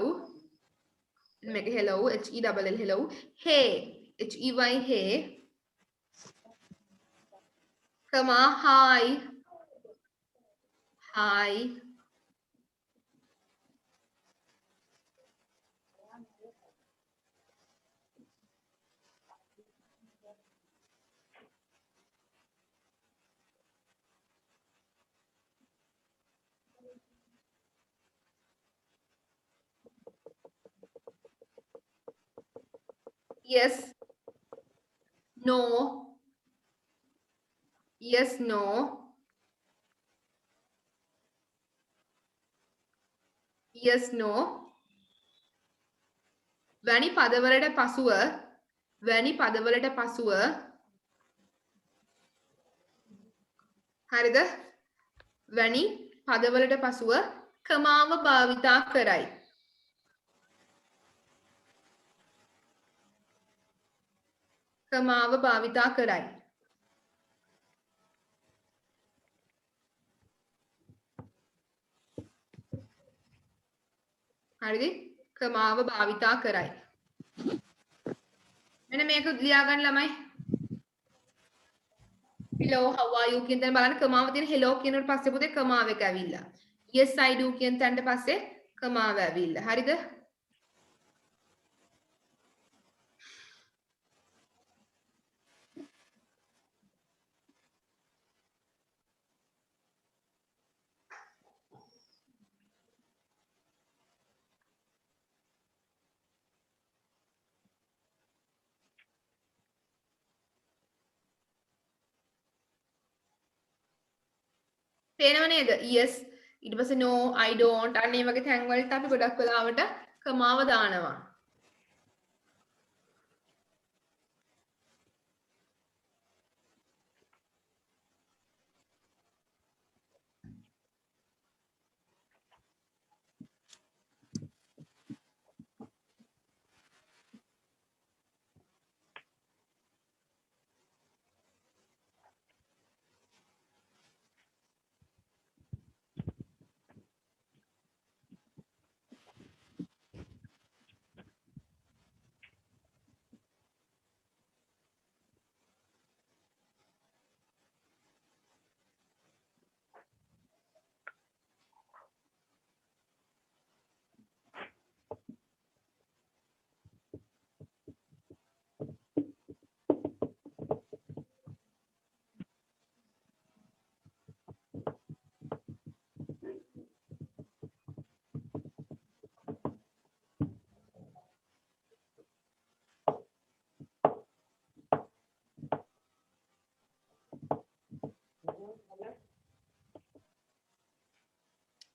make hello h e double l hello. hey h e y hey. comma hi hi. yes no yes no yes no වැනි පදවලට පසුව හරිද වැනි පදවලට පසුව කමාව භාවිතා කරයි කමාව භාවිතා කරයි හරිද කමාව භාවිතා කරයි මෙන්න මේක ලියා ගන්න ළමයි hello how are you කියන තැන බලන්න කමාව තියෙන hello කියනකට පස්සේ පුතේ කමාව එක ඇවිල්ලා yes I do කියන තැනට පස්සේ කමාව ඇවිල්ලා හරිද පේනව නේද yes ඊට පස්සේ no I don't අන්න ඒ වගේ තැන් වලට අපි ගොඩක් වෙලාවට කමාව දානවා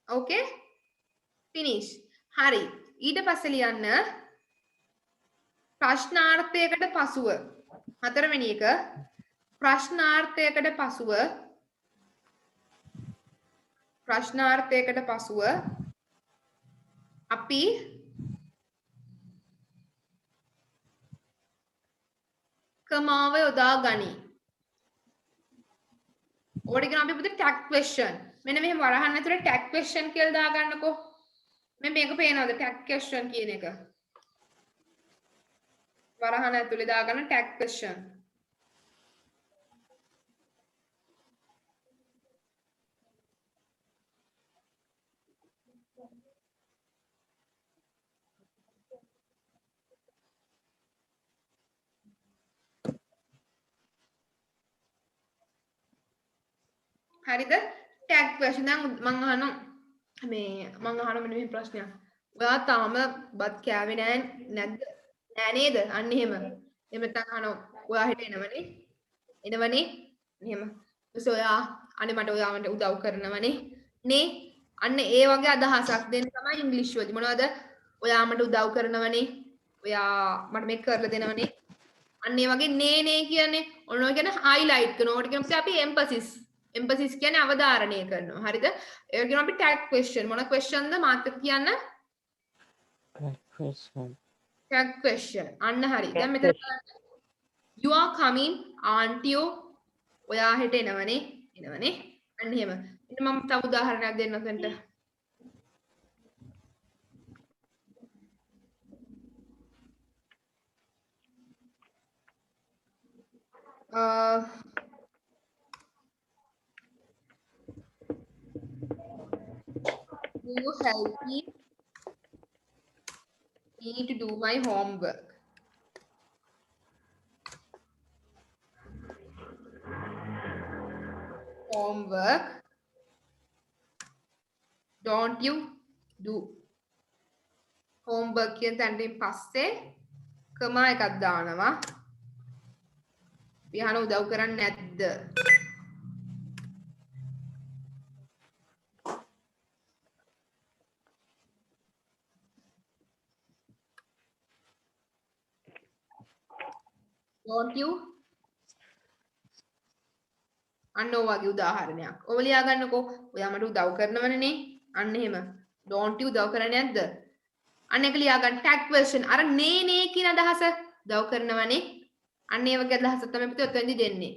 okay finish හරි ඊට පස්සේ ලියන්න ප්‍රශ්නාර්ථයකට පසුව හතරවෙනි එක ප්‍රශ්නාර්ථයකට පසුව අපි කමාව යොදා ගනි ඕකට කියන අපි පුතේ tag question මෙන්න මෙහෙම වරහන් ඇතුලේ tag question කියලා දාගන්නකෝ මේක පේනවද tag question කියන එක වරහන් ඇතුලේ දාගන්න tag question හරිද tag question දැන් මං අහනවා මෙන්න මෙහෙම ප්‍රශ්නයක් ඔයා තාම බත් කෑවේ නෑ නේද අන්න එහෙම නැත්නම් අහනවා ඔයා හෙට එනවනේ එහෙම ඊට ඔයා අනේ මට ඔයාට උදව් කරනවනේ නේ අන්න ඒ වගේ අදහසක් දෙන්න තමයි ඉංග්‍රීසි වලදී මොනවද ඔයා මට උදව් කරනවනේ ඔයා මට මේක කරලා දෙනවනේ අන්න ඒ වගේ නේ කියන්නේ ඔන්න ඔය කියන highlight කරනවා. ඔකට කියනවා අපි emphasis emphasis කියන්නේ අවධාරණය කරනවා. හරිද? ඒක කියනවා අපි tag question. මොන question ද මාත් එක්ක කියන්න? question tag question. අන්න හරි. දැන් මෙතන බලන්න. You are coming, aren't you? ඔයා හෙට එනවනේ. එනවනේ. අන්න එහෙම. ඉතින් මම තව උදාහරණයක් දෙන්න ඔතනට. Do you help me to do my homework? Homework. Don't you do? Homework කියන තැනටින් පස්සේ කමා එකක් දානවා. පියානෝ උදව් කරන්නේ නැද්ද? Don't you? අන්න ඔය වගේ උදාහරණයක්. ඔබ ලියා ගන්නකෝ. ඔයා මට උදව් කරනවනේ. අන්න එහෙම. Don't you උදව් කරන්නේ නැද්ද? අන්න ඒක ලියා ගන්න tag question. අර නේ කියන අදහස උදව් කරනවනේ. අන්න ඒ වගේ අදහසක් තමයි පුතේ ඔතනදි දෙන්නේ.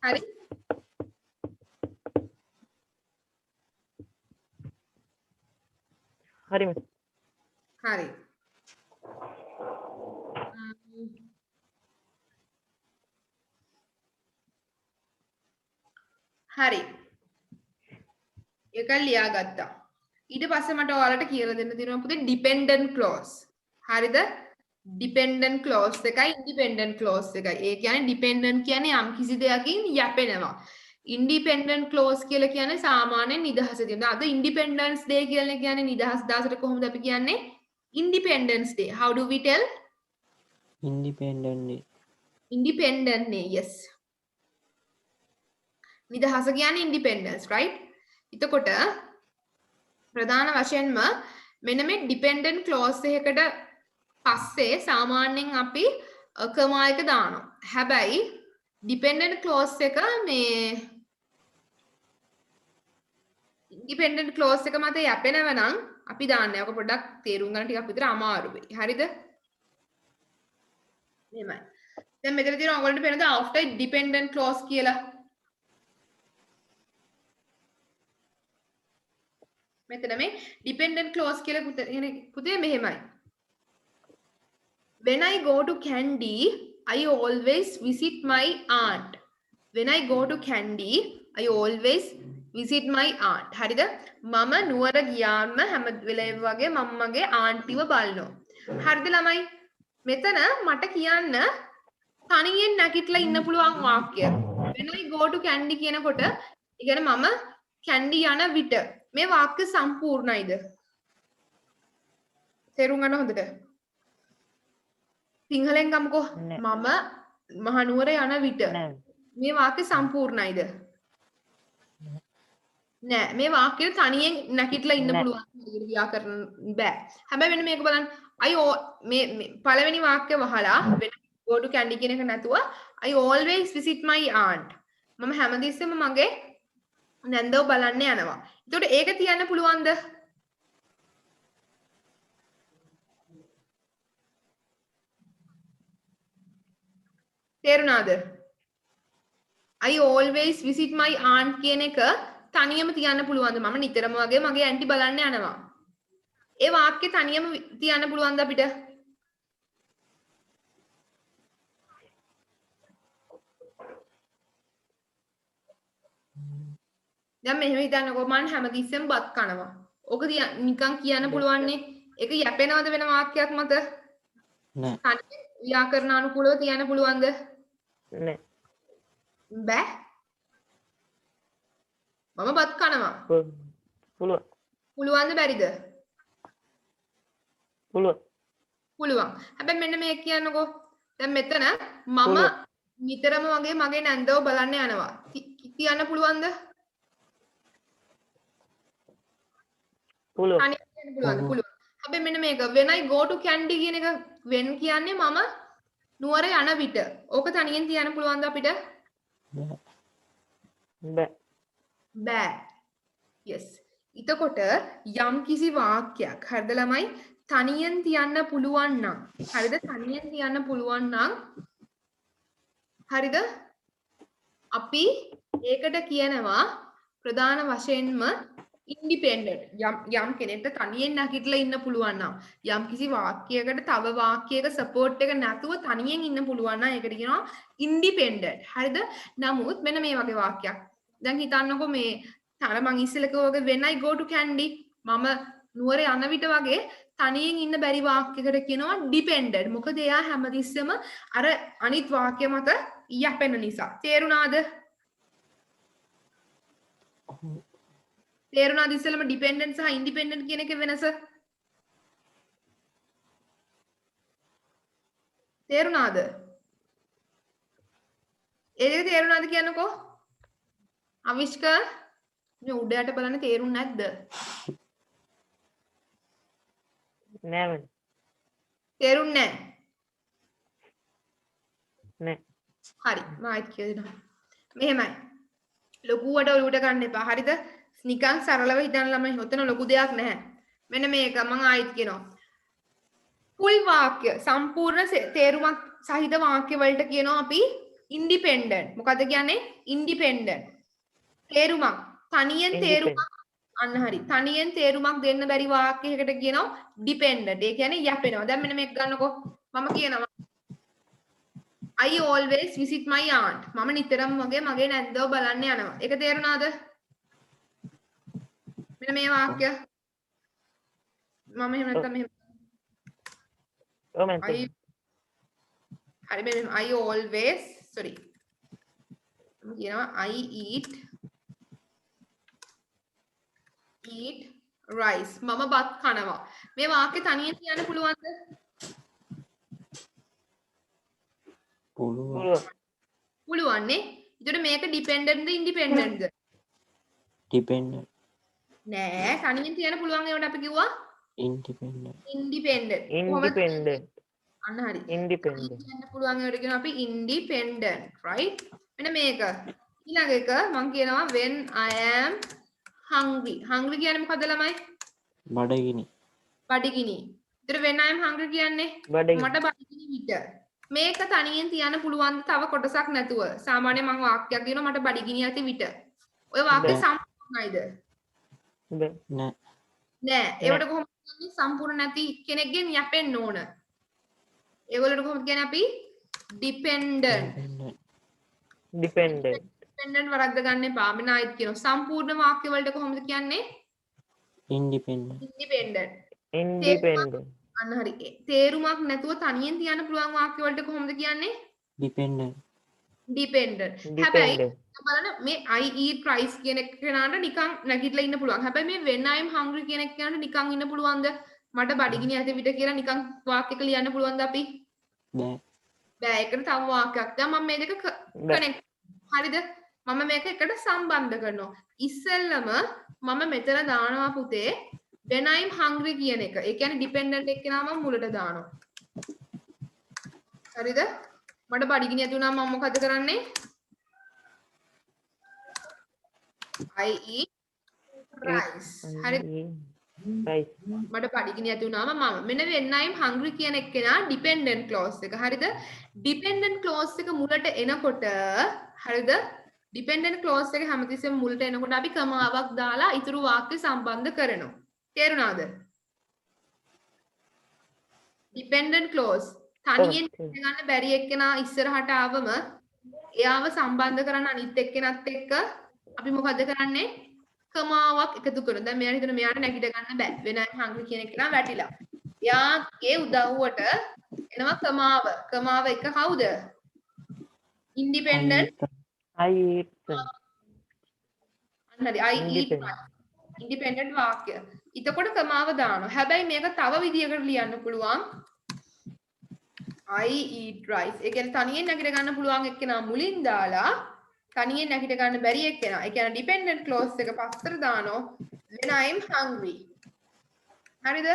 හරි? හරි මිස්. හරි. හරි. ඒක ලියා ගත්තා. ඊට පස්සේ මට ඔයාලට කියලා දෙන්න තියෙනවා පුතේ dependent clause. හරිද? dependent clause එකයි independent clause එකයි. ඒ කියන්නේ dependent කියන්නේ යම් කිසි දෙයකින් යැපෙනවා. independent clause කියලා කියන්නේ සාමාන්‍යයෙන් නිදහස තියෙනවා. අද independence day කියලා කියන්නේ නිදහස් දාසට කොහොමද අපි කියන්නේ? Independence day. How do we tell? independent day Independent day. Yes. නිදහස කියන්නේ independence, right? එතකොට ප්‍රධාන වශයෙන්ම මෙන්න මේ dependent clause එකකට පස්සේ සාමාන්‍යයෙන් අපි කමා එක දානවා. හැබැයි dependent clause එක මේ independent clause එක මත යැපෙනව නම් අපි දාන්නේ. ඔක පොඩ්ඩක් තේරුම් ගන්න ටිකක් විතර අමාරුයි. හරිද? මෙහෙමයි. දැන් මෙතන තියෙනවා ඔයගොල්ලන්ට පේනද after dependent clause කියලා. මෙතන මේ dependent clause කියලා පුතේ මෙහෙමයි. When I go to Kandy, I always visit my aunt. When I go to Kandy, I always visit my aunt. හරිද? මම නුවර ගියාම හැම වෙලේම වගේ මම්මගේ ආන්ටිව බලනවා. හරිද ළමයි? මෙතන මට කියන්න තනියෙන් නැගිටලා ඉන්න පුළුවන් වාක්‍ය. When I go to Kandy කියනකොට ඒ කියන්නේ මම කැන්ඩි යන විට මේ වාක්‍ය සම්පූර්ණයිද? තේරුම් ගන්න හොඳට. සිංහලෙන් ගමුකෝ. මම මහනුවර යන විට මේ වාක්‍ය සම්පූර්ණයිද? නෑ. මේ වාක්‍යෙ තනියෙන් නැගිටලා ඉන්න පුළුවන් විදිහට ව්‍යාකරණ බෑ. හැබැයි මෙන්න මේක බලන්න. මේ පළවෙනි වාක්‍ය වහලා වෙන go to Kandy කියන එක නැතුව I always visit my aunt. මම හැමතිස්සෙම මගේ නැන්දව බලන්න යනවා. එතකොට ඒක තියන්න පුළුවන්ද? තේරුණාද? I always visit my aunt කියන එක තනියම තියන්න පුළුවන්ද? මම නිතරම වගේ මගේ ඇන්ටි බලන්න යනවා. ඒ වාක්‍ය තනියම තියන්න පුළුවන්ද අපිට? දැන් මෙහෙම හිතන්නකෝ මං හැමතිස්සෙම බත් කනවා. ඕක නිකන් කියන්න පුළුවන්නේ. ඒක යැපෙනවද වෙන වාක්‍යයක් මත? නෑ. තනියෙන් ව්‍යාකරණ අනුකූලව තියන්න පුළුවන්ද? නෑ. බෑ. මම බත් කනවා. පුළුවන්. පුළුවන්ද බැරිද? පුළුවන්. පුළුවන්. හැබැයි මෙන්න මේක කියන්නකෝ. දැන් මෙතන මම නිතරම වගේ මගේ නැන්දව බලන්න යනවා. කියන්න පුළුවන්ද? පුළුවන්. තනියෙන් කියන්න පුළුවන්ද? පුළුවන්. හැබැයි මෙන්න මේක when I go to candy කියන එක when කියන්නේ මම නුවර යන විට. ඕක තනියෙන් තියන්න පුළුවන්ද අපිට? බෑ. බෑ. yes. එතකොට යම් කිසි වාක්‍යයක් හරිද ළමයි තනියෙන් තියන්න පුළුවන් නම් හරිද තනියෙන් තියන්න පුළුවන් නම් හරිද අපි ඒකට කියනවා ප්‍රධාන වශයෙන්ම ඉන්ඩිපෙන්ඩන්ට් යම් කෙනෙක්ට තනියෙන් නැගිටලා ඉන්න පුළුවන් නම් යම් කිසි වාක්‍යයකට තව වාක්‍යයක සපෝට් එක නැතුව තනියෙන් ඉන්න පුළුවන් නම් ඒකට කියනවා ඉන්ඩිපෙන්ඩන්ට් හරිද නමුත් මෙන්න මේ වගේ වාක්‍යයක් දැන් හිතන්නකෝ මේ අර මං ඉස්සෙල්ලා කිව්වා when I go to candy මම නුවර යන විට වගේ තනියෙන් ඉන්න බැරි වාක්‍යයකට කියනවා dependent. මොකද එයා හැමතිස්සෙම අර අනිත් වාක්‍ය මත යැපෙන නිසා. තේරුණාද? තේරුණාද ඉස්සෙල්ලම dependent සහ independent කියන එකේ වෙනස? තේරුණාද? ඒ දෙක තේරුණාද කියන්නකෝ? අවිෂ්ක මේ උඩයට බලන්න තේරුන්නේ නැද්ද? නෑ මම. තේරුන්නේ නෑ. හරි මම ආයෙත් කියලා දෙනවා. මෙහෙමයි. ලොකුවට ඔලුවට ගන්න එපා. හරිද? නිකන් සරලව හිතන්න ළමයි. ඔතන ලොකු දෙයක් නැහැ. මෙන්න මේක මම ආයෙත් කියනවා. full වාක්‍ය සම්පූර්ණ තේරුමක් සහිත වාක්‍ය වලට කියනවා අපි independent. මොකද්ද කියන්නේ? independent. තේරුමක් තනියෙන් තේරුමක් අන්න හරි. තනියෙන් තේරුමක් දෙන්න බැරි වාක්‍යයකට කියනවා dependent. ඒ කියන්නේ යැපෙනවා. දැන් මෙන්න මේක ගන්නකෝ. මම කියනවා I always visit my aunt. මම නිතරම වගේ මගේ නැන්දව බලන්න යනවා. ඒක තේරුණාද? මෙන්න මේ වාක්‍ය. මම එහෙම නැත්නම් මෙහෙම. හරි මෙන්න I always sorry. මම කියනවා I eat rice. මම බත් කනවා. මේ වාක්‍ය තනියෙන් කියන්න පුළුවන්ද? පුළුවන් නේ. ඒතකොට මේක dependent ද independent ද? dependent නෑ තනියෙන් තියන්න පුළුවන් ඒවට අපි කිව්වා independent අන්න හරි independent කියන්න පුළුවන් ඒවට කියනවා අපි independent right මෙන්න මේක ඊළඟ එක මම කියනවා when I am hungry කියන්නේ මොකද ළමයි බඩගිනි ඒතර when I am hungry කියන්නේ මට බඩගිනි විට මේක තනියෙන් තියන්න පුළුවන් තව කොටසක් නැතුව සාමාන්‍යයෙන් මම වාක්‍යයක් කියනවා මට බඩගිනි ඇති විට ඔය වාක්‍ය සම්පූර්ණයිද නෑ ඒවට කොහොමද කියන්නේ සම්පූර්ණ නැති කෙනෙක්ගෙන් යැපෙන්න ඕන ඒගොල්ලන්ට කොහොමද කියන්නේ අපි dependent වරද්ද ගන්න එපා මම ආයෙත් කියනවා සම්පූර්ණ වාක්‍ය වලට කොහොමද කියන්නේ independent අන්න හරි තේරුමක් නැතුව තනියෙන් තියන්න පුළුවන් වාක්‍ය වලට කොහොමද කියන්නේ dependent හැබැයි බලන්න මේ I eat rice කියන කෙනාට නිකන් නැගිටලා ඉන්න පුළුවන් හැබැයි මේ when I am hungry කියන කෙනාට නිකන් ඉන්න පුළුවන්ද මට බඩගිනි ඇති විට කියලා නිකන් වාක්‍යයක ලියන්න පුළුවන්ද අපි බෑ ඒකට තව වාක්‍යයක් දැන් මම මේ දෙක කනෙක්ට් හරිද මම මේක එකට සම්බන්ධ කරනවා ඉස්සෙල්ලම මම මෙතන දානවා පුතේ when I am hungry කියන එක. ඒ කියන්නේ dependent එක්කෙනා මම මුලට දානවා. හරිද? මට බඩගිනි ඇති වුණාම මම මොකද කරන්නේ? I eat rice. හරිද? මට බඩගිනි ඇති වුණාම මම මෙන්න when I am hungry කියන එක්කෙනා dependent clause එක. හරිද? dependent clause එක මුලට එනකොට හරිද? dependent clause එක හැමතිස්සෙම මුලට එනකොට අපි කමාවක් දාලා ඊතුරු වාක්‍ය සම්බන්ධ කරනවා. තේරුණාද? dependent clause තනියෙන් ගන්න බැරි එක්කෙනා ඉස්සරහට ආවම එයාව සම්බන්ධ කරන්න අනිත් එක්කෙනත් එක්ක අපි මොකද කරන්නේ කමාවක් එකතු කරනවා. දැන් මෙයා හිතන මෙයාට නැගිට ගන්න බෑ. වෙන හංග්‍රි කියන කෙනා වැටිලා. එයාගේ උදව්වට එනවා කමාව. කමාව එක කවුද? independent I eat හරි I eat independent වාක්‍ය. එතකොට කමාව දානවා. හැබැයි මේක තව විදියකට ලියන්න පුළුවන්. I eat rice. ඒ කියන්නේ තනියෙන් නැගිට ගන්න පුළුවන් එක්කෙනා මුලින් දාලා තනියෙන් නැගිට ගන්න බැරි එක්කෙනා. ඒ කියන්නේ dependent clause එක පස්සට දානවා. when I'm hungry. හරිද?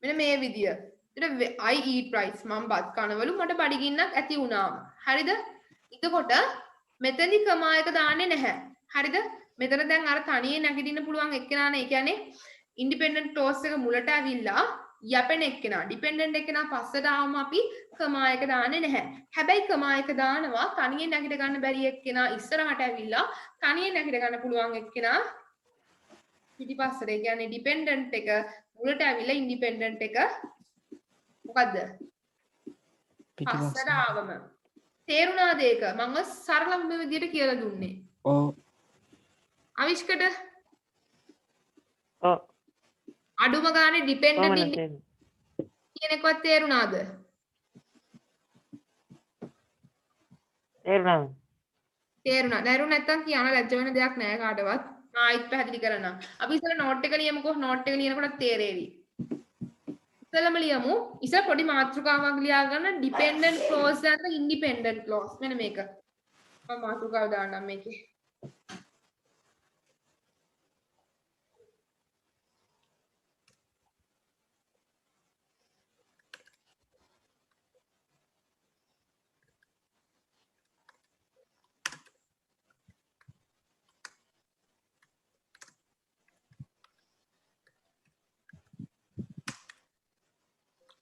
මෙන්න මේ විදිය. ඊට I eat rice මම බත් කනවලු මට බඩගින්නක් ඇති වුණාම. හරිද? එතකොට මෙතනදි කමා එක දාන්නේ නැහැ. හරිද? මෙතන දැන් අර තනියෙන් නැගිටින්න පුළුවන් එක්කෙනානේ. ඒ කියන්නේ independent clause එක මුලට ඇවිල්ලා යැපෙන එක්කෙනා dependent එක්කෙනා පස්සට ආවම අපි කමා එක දාන්නේ නැහැ. හැබැයි කමා එක දානවා තනියෙන් නැගිට ගන්න බැරි එක්කෙනා ඉස්සරහට ඇවිල්ලා තනියෙන් නැගිට ගන්න පුළුවන් එක්කෙනා පිටිපස්සට. ඒ කියන්නේ dependent එක මුලට ඇවිල්ලා independent එක මොකද්ද? පස්සට ආවම. තේරුණාද ඒක? මම සරලම විදියට කියලා දුන්නේ. ඔව්. අවිෂ්කට ඔව්. අඩුම ගානේ dependent කියන එකවත් තේරුණාද? තේරුණා. නේරු නැත්තම් කියන්න ලැජ්ජ වෙන දෙයක් නෑ කාටවත්. ආයිත් පැහැදිලි කරන්නම්. අපි ඉතල නෝට් එක ලියමුකෝ. නෝට් එක ලියනකොට තේරෙවි. ඉතලම ලියමු. ඉතින් පොඩි මාතෘකාවක් ලියා ගන්න dependent clause and independent clause. මෙන්න මේක. මම මාතෘකාව දාන්නම් මේකේ.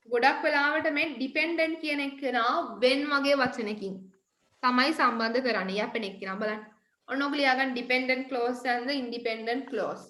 ගොඩක් වෙලාවට මේ dependent කියන එක්කෙනා when වගේ වචනකින් තමයි සම්බන්ධ කරන්නේ යැපෙන එක්කෙනා බලන්න. ඔන්න ඔක ලියා ගන්න dependent clause and the independent clause.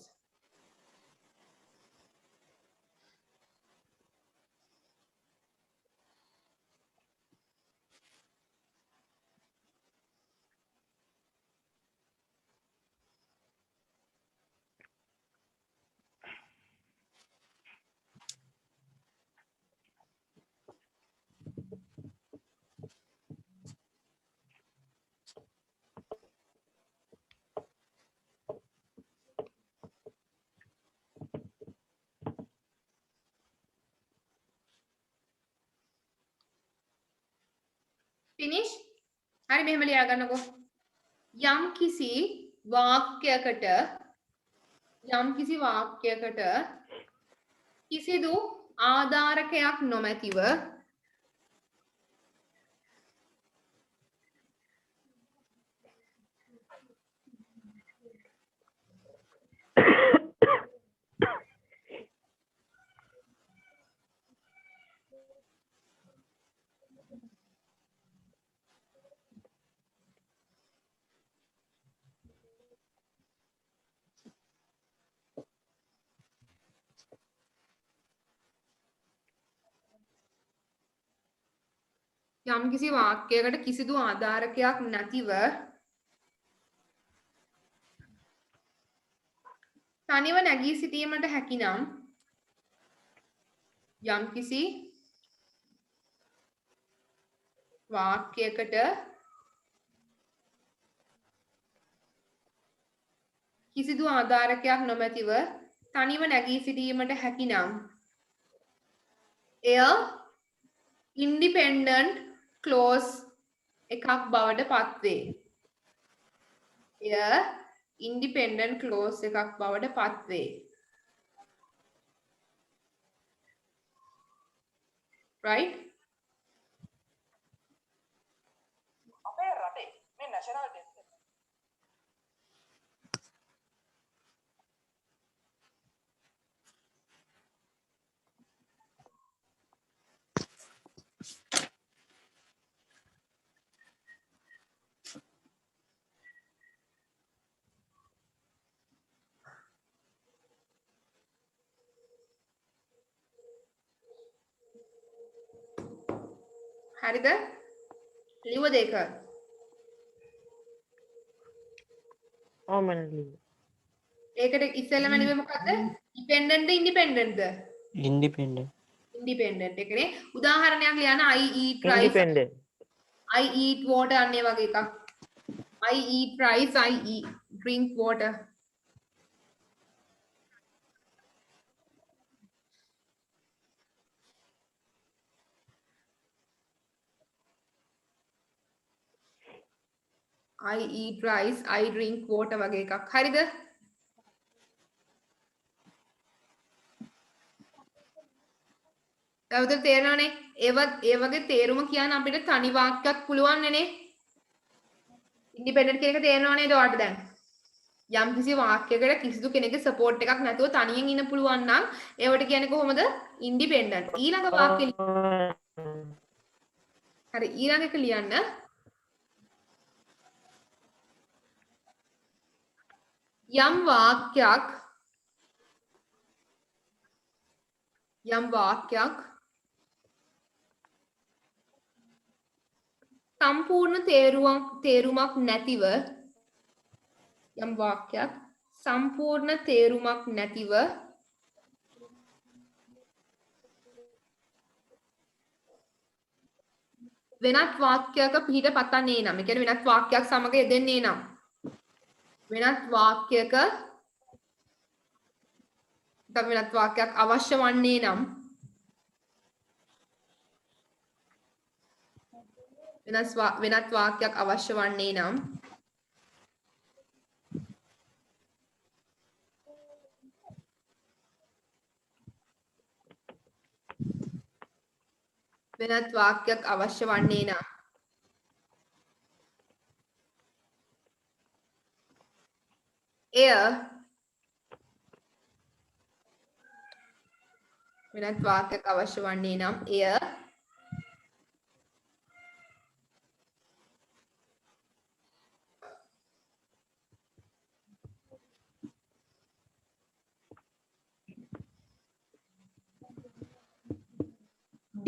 finish හරි මෙහෙම ලියා ගන්නකෝ යම් කිසි වාක්‍යයකට කිසිදු ආධාරකයක් නොමැතිව යම්කිසි වාක්‍යයකට කිසිදු ආධාරකයක් නැතිව තනිව නැගී සිටීමට හැකිනම් යම්කිසි වාක්‍යයකට කිසිදු ආධාරකයක් නොමැතිව තනිව නැගී සිටීමට හැකිනම් එය independent clause එකක් බවට පත්වේ. එය independent clause එකක් බවට පත්වේ. right? අපේ රටේ මේ national day හරිද? ලියුව දෙක. ඔව් මම ලිව්වා. ඒකට ඉස්සෙල්ලම ලිව්වේ මොකද්ද? dependent ද independent ද? independent independent එකනේ. උදාහරණයක් ලියන්න I eat rice, independent. I eat water අන්නේ වගේ එකක්. I eat rice, I eat drink water. I eat rice, I drink water වගේ එකක්. හරිද? දැන් උදේ තේරෙනවනේ. ඒ වගේ තේරුම කියන්න අපිට තනි වාක්‍යයක් පුළුවන් නේ. ඉන්ඩිපෙන්ඩන්ට් කියන එක තේරෙනව නේද ඔයාලට දැන්? යම් කිසි වාක්‍යයකට කිසිදු කෙනෙකුගේ සපෝට් එකක් නැතුව තනියෙන් ඉන්න පුළුවන් නම් ඒවට කියන්නේ කොහොමද? ඉන්ඩිපෙන්ඩන්ට්. ඊළඟ වාක්‍යෙ හරි ඊළඟ එක ලියන්න. යම් සම්පූර්ණ තේරුමක් නැතිව යම් වාක්‍යයක් සම්පූර්ණ තේරුමක් නැතිව වෙනත් වාක්‍යයක පිහිට පතන්නේ නම්, ඒ කියන්නේ වෙනත් වාක්‍යයක් සමග යෙදෙන්නේ නම්, වෙනත් වාක්‍යයක වෙනත් වාක්‍යයක් අවශ්‍ය වන්නේ නම්, වෙනත් වාක්‍යයක් අවශ්‍ය වන්නේ නම් වෙනත් වාක්‍යයක් අවශ්‍ය වන්නේ නම් එය වෙනත් වාක්‍යයක් අවශ්‍ය වන්නේ නම් එය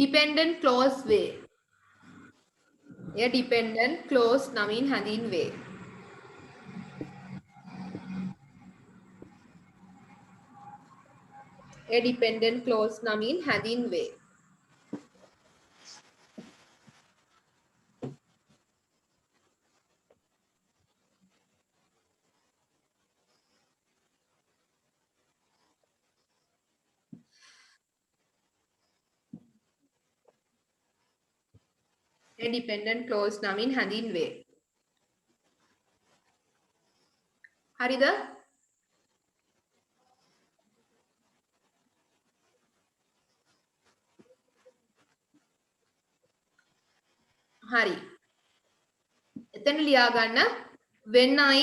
dependent clause වේ. එය dependent clause නමින් හැඳින්වේ. එය dependent clause නමින් හැඳින්වේ. dependent clause නමින් හැඳින්වේ. හරිද? හරි. එතන ලියා ගන්න when I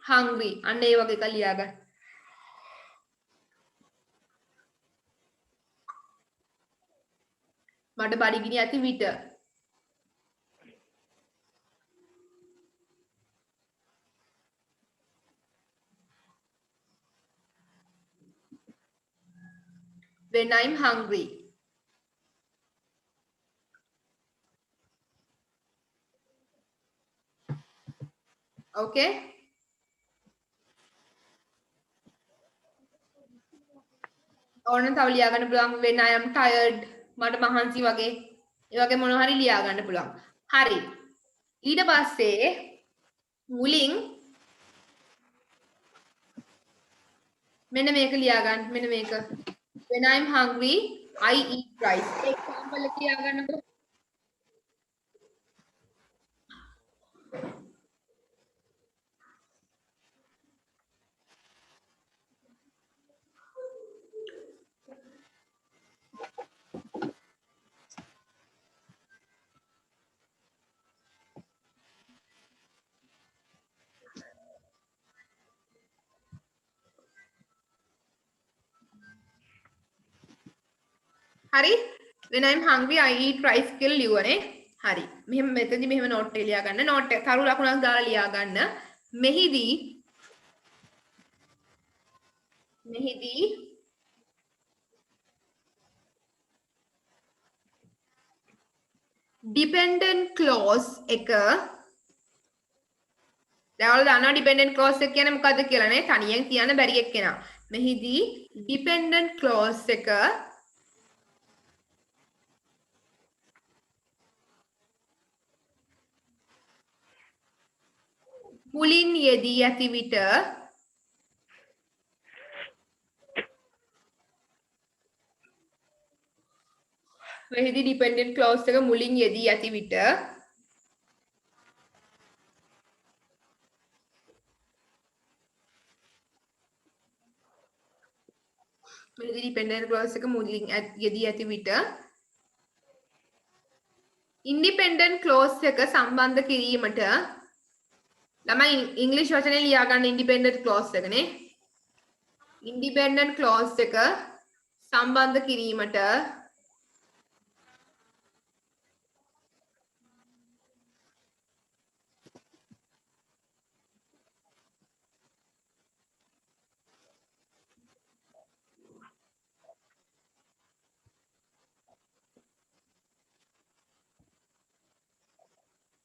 hungry අන්න ඒ වගේ එකක් ලියා ගන්න. මට බඩගිනි ඇති විට when I'm hungry. Okay? ඕනනම් තව ලියා ගන්න පුළුවන් when I am tired මට මහන්සි වගේ. ඒ වගේ මොනවා හරි ලියා ගන්න පුළුවන්. හරි. ඊට පස්සේ මුලින් මෙන්න මේක ලියා ගන්න. මෙන්න මේක. When I'm hungry, I eat rice. Example එක ලියා ගන්නකො. හරි when I'm hungry I eat rice කියලා ලියුවනේ. හරි. මෙහෙම මෙතනදි මෙහෙම නෝට් එක ලියා ගන්න. නෝට් එක තරු ලකුණක් දාලා ලියා ගන්න. මෙහිදී dependent clause එක දැන් ඔයාලා දන්නවා dependent clause එක කියන්නේ මොකද්ද කියලා නේ තනියෙන් කියන්න බැරි එක්කෙනා. මෙහිදී dependent clause එක මුලින් යෙදී ඇති විට මෙහිදී dependent clause එක මුලින් යෙදී ඇති විට මෙහිදී dependent clause එක මුලින් යෙදී ඇති විට independent clause එක සම්බන්ධ කිරීමට ළමයි ඉංග්‍රීසි වචනේ ලියා ගන්න independent clause එක නේ independent clause එක සම්බන්ධ කිරීමට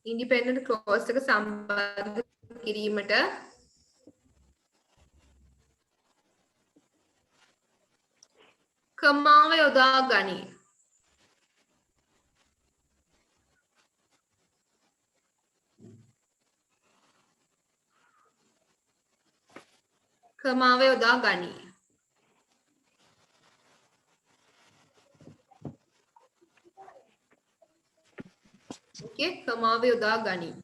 independent clause එක සම්බන්ධ කිරීමට කමාව යොදා ගනී. කමාව යොදා ගනී. Okay, කමාව යොදා ගනී.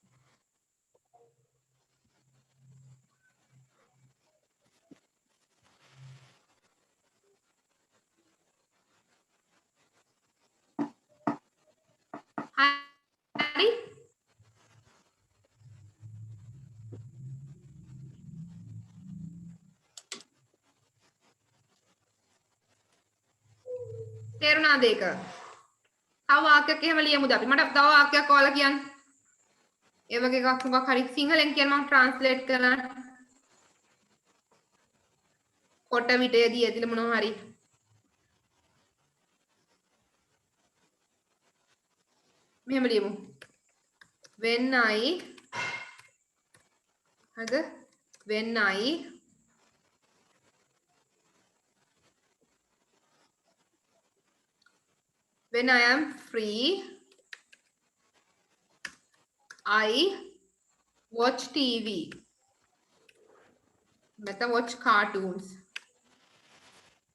හරි. තේරුණාද ඒක? තව වාක්‍යයක් එහෙම ලියමුද අපි? මට තව වාක්‍යයක් ඔයාලා කියන්න. ඒ වගේ එකක් මොකක් හරි සිංහලෙන් කියන මම ට්‍රාන්ස්ලේට් කරලා කොට විටයේදී ඇදිලා මොනවා හරි මෙහෙම ලියමු. when I හරිද? when I am free I watch TV. නැත්නම් watch cartoons.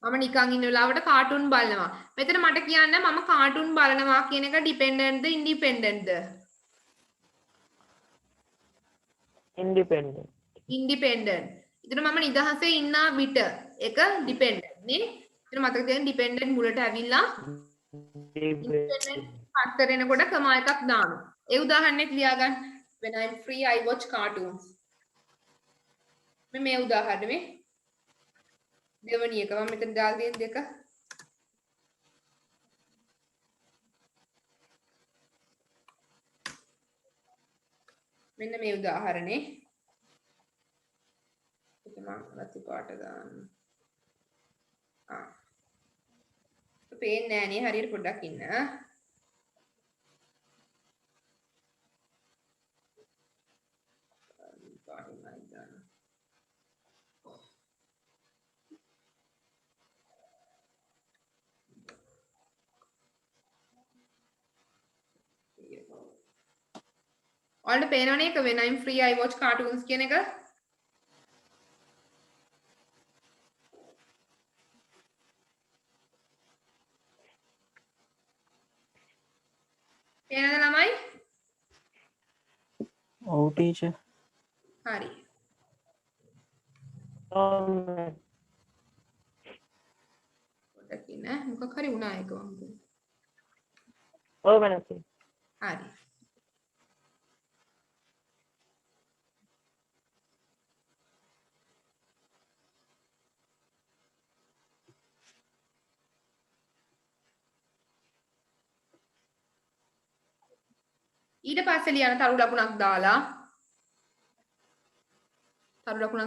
මම නිකන් ඉන්න වෙලාවට කාටුන් බලනවා. මෙතන මට කියන්න මම කාටුන් බලනවා කියන එක dependent ද independent ද? independent. Independent. ඉතින් මම නිදහසේ ඉන්න විට එක dependent නේ. ඉතින් මතක තියාගන්න dependent මුලට ඇවිල්ලා independent පස්තර එනකොට කමා එකක් දානවා. ඒ උදාහරණයක් ලියා ගන්න. When I'm free I watch cartoons. මේ උදාහරණය මේ දෙවනි එක මම මෙතන දාලා තියෙන දෙක මෙන්න මේ උදාහරණේ මම රතු පාට දාන්න පේන්නේ නැහැ නේ හරියට පොඩ්ඩක් ඉන්න ඔයාලට පේනවනේ ඒක when I'm free I watch cartoons කියන එක පේනවද ළමයි? ඔව් ටීචර්. හරි. පොඩ්ඩක් ඉන්න මොකක් හරි වුණා ඒක වගේ. ඔව් වෙනස්. හරි. ඊට පස්සේ ලියන්න තරු ලකුණක්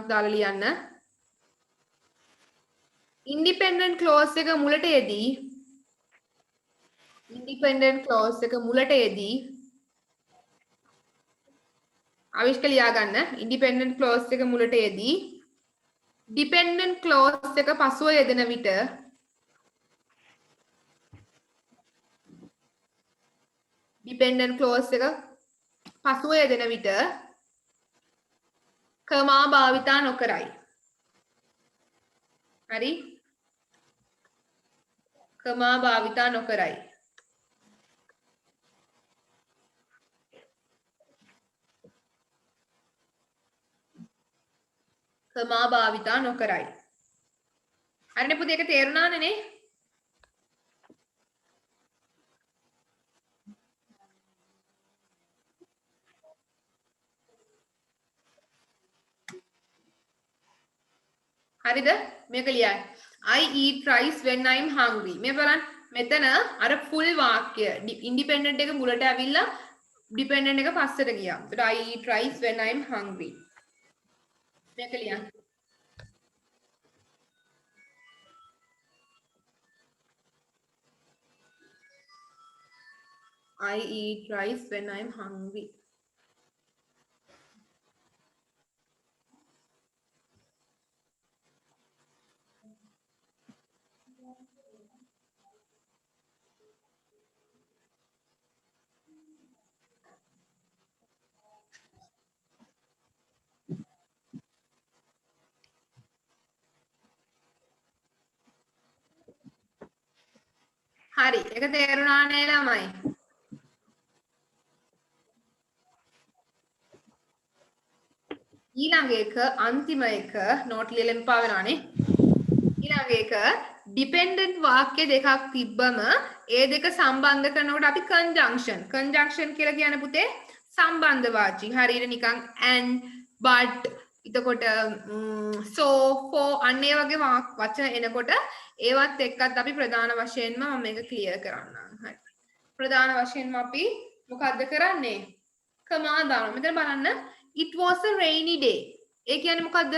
දාලා ලියන්න independent clause එක මුලට යෙදී independent clause එක මුලට යෙදී අවිෂ්ක ලියා ගන්න independent clause එක මුලට යෙදී dependent clause එක පසුව යෙදෙන විට dependent clause එක පසුව යෙදෙන විට කමා භාවිතා නොකරයි. හරි? කමා භාවිතා නොකරයි. කමා භාවිතා නොකරයි. හරිනේ පුතේ ඒක තේරුණානේ නේ? හරිද? මේක ලියන්න. I eat rice when I'm hungry. මේ බලන්න. මෙතන අර full වාක්‍ය independent එක මුලට ඇවිල්ලා dependent එක පස්සට ගියා. ඒකට I eat rice when I'm hungry. මේක ලියන්න. I eat rice when I'm hungry. හරි ඒක තේරුණා නේ ළමයි ඊළඟ එක අන්තිම එක නෝට් ලියලා එපා වෙනානේ ඊළඟ එක ඩිපෙන්ඩන්ට් වාක්‍ය දෙකක් තිබ්බම ඒ දෙක සම්බන්ධ කරනකොට අපි කන්ජන්ක්ෂන් කියලා කියන්නේ පුතේ සම්බන්ධ වාචී හරියට නිකන් and but එතකොට so for අන්න ඒ වගේ වචන එනකොට ඒවත් එක්කත් අපි ප්‍රධාන වශයෙන්ම මම මේක ක්ලියර් කරන්නම් හරි ප්‍රධාන වශයෙන්ම අපි මොකද්ද කරන්නේ කමා දානවා මෙතන බලන්න it was a rainy day ඒ කියන්නේ මොකද්ද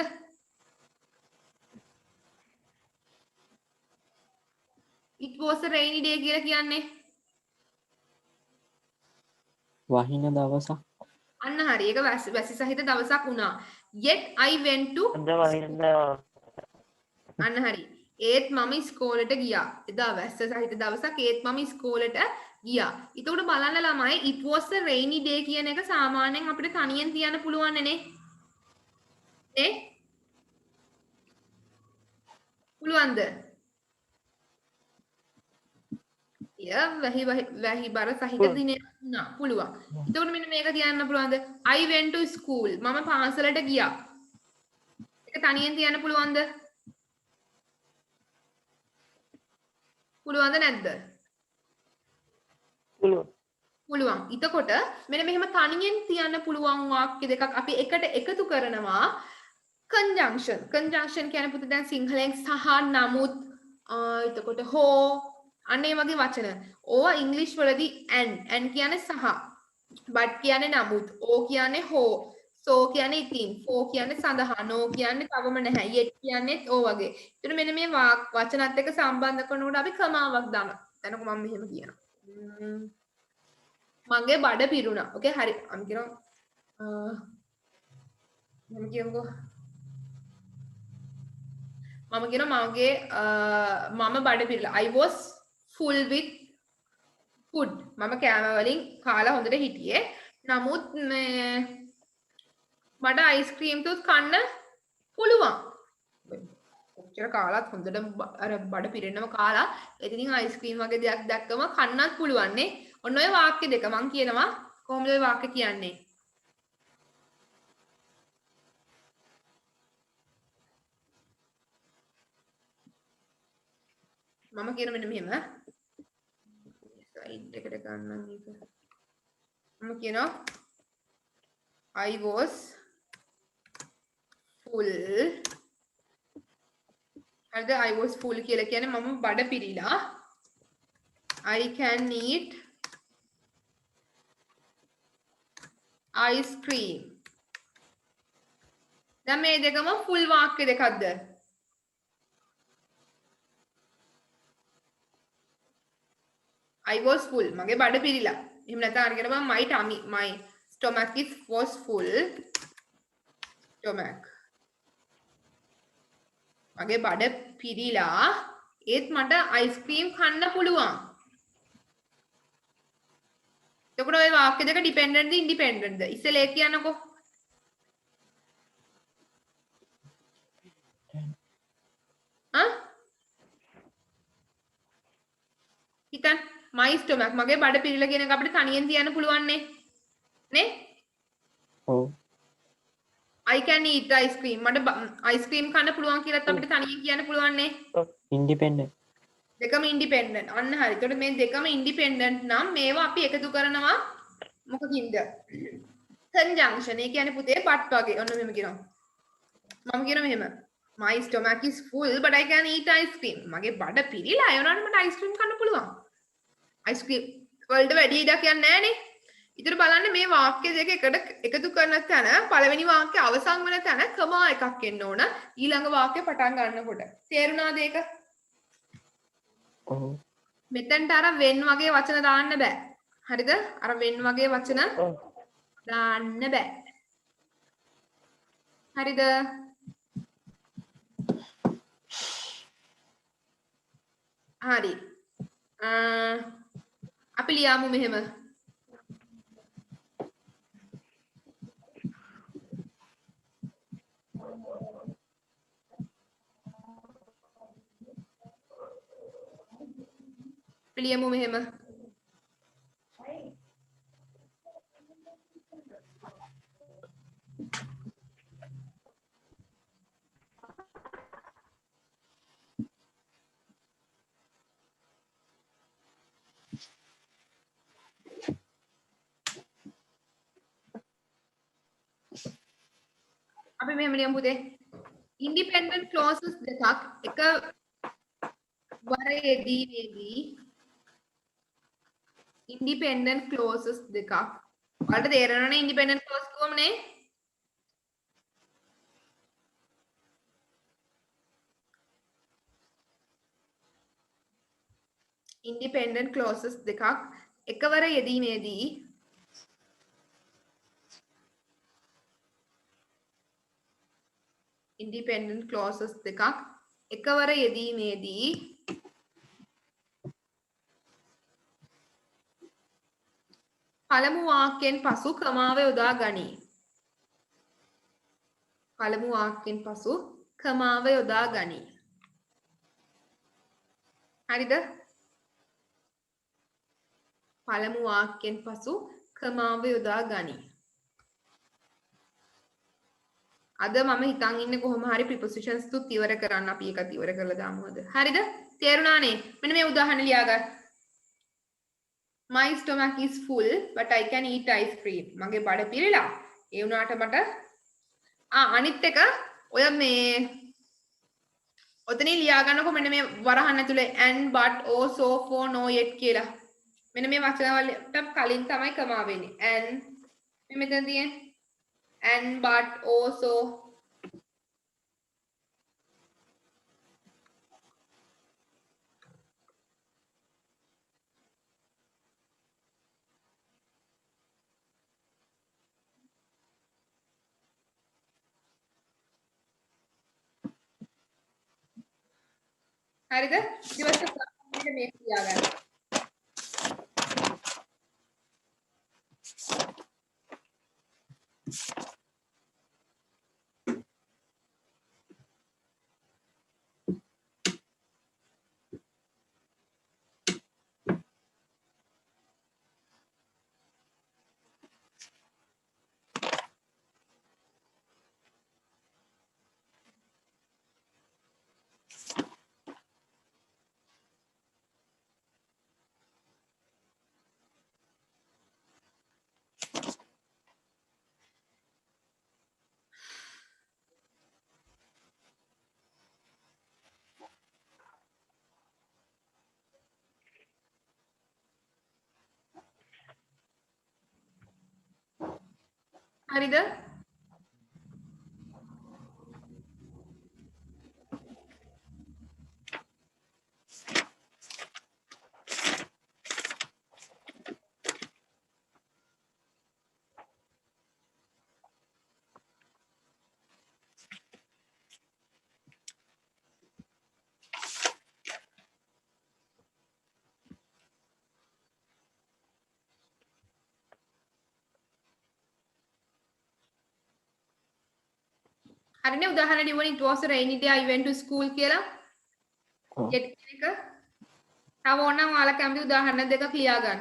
it was a rainy day කියලා කියන්නේ වහින දවසක් අන්න හරි ඒක වැසි සහිත දවසක් වුණා yet I went to අන්න හරි ඒත් මම ඉස්කෝලේට ගියා එදා වැස්ස සහිත දවසක් ඒත් මම ඉස්කෝලේට ගියා එතකොට බලන්න ළමයි it was a rainy day කියන එක සාමාන්‍යයෙන් අපිට තනියෙන් තියන්න පුළුවන් නේ නේ පුළුවන්ද වැහි බර සහිත දිනයක් වුණා පුළුවන් එතකොට මෙන්න මේක කියන්න පුළුවන්ද I went to school මම පාසලට ගියා ඒක තනියෙන් තියන්න පුළුවන්ද පුළුවන්ද නැද්ද පුළුවන් එතකොට මෙන්න මෙහෙම තනියෙන් තියන්න පුළුවන් වාක්‍ය දෙකක් අපි එකට එකතු කරනවා කන්ජන්ක්ෂන් කියන්නේ පුතේ දැන් සිංහලෙන් සහ නමුත් එතකොට හෝ අනේ වගේ වචන ඕවා ඉංග්‍රීසි වලදී and කියන්නේ සහ but කියන්නේ නමුත් ඕ කියන්නේ හෝ so කියන්නේ ඉතින් for කියන්නේ සඳහා no කියන්නේ තවම නැහැ yet කියන්නේත් ඕ වගේ. ඒතර මෙන්න මේ වචනත් එක්ක සම්බන්ධ කරනකොට අපි කමාවක් දානවා. දැනකො මම මෙහෙම කියනවා. මගේ බඩ පිරුණා. ඕකේ හරි. මම කියනවා මම කියමුකෝ මම කියනවා මම බඩ පිරලා I was full with food මම කෑම වලින් කාලා හොඳට හිටියේ නමුත් මට අයිස්ක්‍රීම් තුත් කන්න පුළුවන් ඔච්චර කාලත් හොඳට අර බඩ පිරෙන්නම කාලා ඉතින් අයිස්ක්‍රීම් වගේ දෙයක් දැක්කම කන්නත් පුළුවන් නේ ඔන්න ඔය වාක්‍ය දෙක මම කියනවා කොහොමද ඔය වාක්‍ය කියන්නේ මම කියන මෙන්න මෙහෙම ස්ලයිඩ් එකට ගන්නම් මේක මම කියනවා I was full හරිද I was full කියලා කියන්නේ මම බඩ පිරීලා I can eat ice cream දැන් මේ දෙකම full වාක්‍ය දෙකක්ද I was full. මගේ බඩ පිරිලා. එහෙම නැත්නම් අරගෙන බලන්න my tummy, my stomach was full. Stomach. මගේ බඩ පිරිලා ඒත් මට අයිස්ක්‍රීම් කන්න පුළුවන්. එතකොට ඔය වාක්‍ය දෙක ඩිපෙන්ඩන්ට්ද ඉන්ඩිපෙන්ඩන්ට්ද? ඉස්සෙල්ලා ඒ කියන්නකෝ. හිතන්න my stomach මගේ බඩ පිරිලා කියන එක අපිට තනියෙන් තියන්න පුළුවන් නේ? ඔව්. I can eat ice cream. මට ice cream කන්න පුළුවන් කියලාත් අපිට තනියෙන් කියන්න පුළුවන් නේ? ඉන්ඩිපෙන්ඩන්ට්. දෙකම ඉන්ඩිපෙන්ඩන්ට්. අන්න හරි. එතකොට මේ දෙකම ඉන්ඩිපෙන්ඩන්ට් නම් මේවා අපි එකතු කරනවා මොකකින්ද? conjunction. ඒ කියන්නේ පුතේ but වගේ. ඔන්න මෙහෙම කියනවා. මම කියනවා මෙහෙම. My stomach is full but I can eat ice cream. මගේ බඩ පිරිලා ඒ වුණාට මට ice cream කන්න පුළුවන්. ice cream වලට වැඩි ඉඩක් යන්නේ නැහැ නේ. ඉතින් බලන්න මේ වාක්‍ය දෙක එකට එකතු කරන තැන පළවෙනි වාක්‍ය අවසන් වෙන තැන කමා එකක් එන්න ඕන ඊළඟ වාක්‍ය පටන් ගන්නකොට. තේරුණාද ඒක? ඔව්. මෙතනට අර when වගේ වචන දාන්න බෑ. හරිද? අර when වගේ වචන දාන්න බෑ. හරිද? හරි. අපි ලියමු මෙහෙම. ලියමු මෙහෙම. අපි මෙහෙම ලියමු පුතේ. ඉන්ඩිපෙන්ඩන්ට් ක්ලෝසස් දෙකක් එක වරයේදී ඉන්ඩිපෙන්ඩන්ට් ක්ලෝසස් දෙකක්. ඔයාලට තේරෙනවනේ ඉන්ඩිපෙන්ඩන්ට් ක්ලෝස් කොහොමනේ? ඉන්ඩිපෙන්ඩන්ට් ක්ලෝසස් දෙකක් එකවර යෙදීමේදී ඉන්ඩිපෙන්ඩන්ට් ක්ලෝසස් දෙකක් එකවර යෙදීමේදී පළමු වාක්‍යයෙන් පසු කමාව යොදා ගනී. පළමු වාක්‍යයෙන් පසු කමාව යොදා ගනී. හරිද? පළමු වාක්‍යයෙන් පසු කමාව යොදා ගනී. අද මම හිතන් ඉන්නේ කොහොම හරි prepositions තුත් ඉවර කරන්න අපි එකත් ඉවර කරලා දාමු අද. හරිද? තේරුණානේ? මෙන්න මේ උදාහරණ ලියා ගන්න. My stomach is full but I can eat ice cream. මගේ බඩ පිරিলা. ඒ වුණාට මට අනිත් එක ඔය මේ ඔතනින් ලියා ගන්නකො මෙන්න මේ වරහන් ඇතුලේ and but oh so for no yet කියලා. මෙන්න මේ වචන වලට කලින් තමයි කමා වෙන්නේ. and මේ මෙතන තියෙන්නේ and but also හරිද? ඊට පස්සේ මේක තියාගන්න. හරිද? හරිනේ උදාහරණයක් ලියුවනේ it was a rainy day I went to school කියලා. ඔව්. get එක. තව ඕනනම් ඔයාලා කැමති උදාහරණ දෙකක් ලියා ගන්න.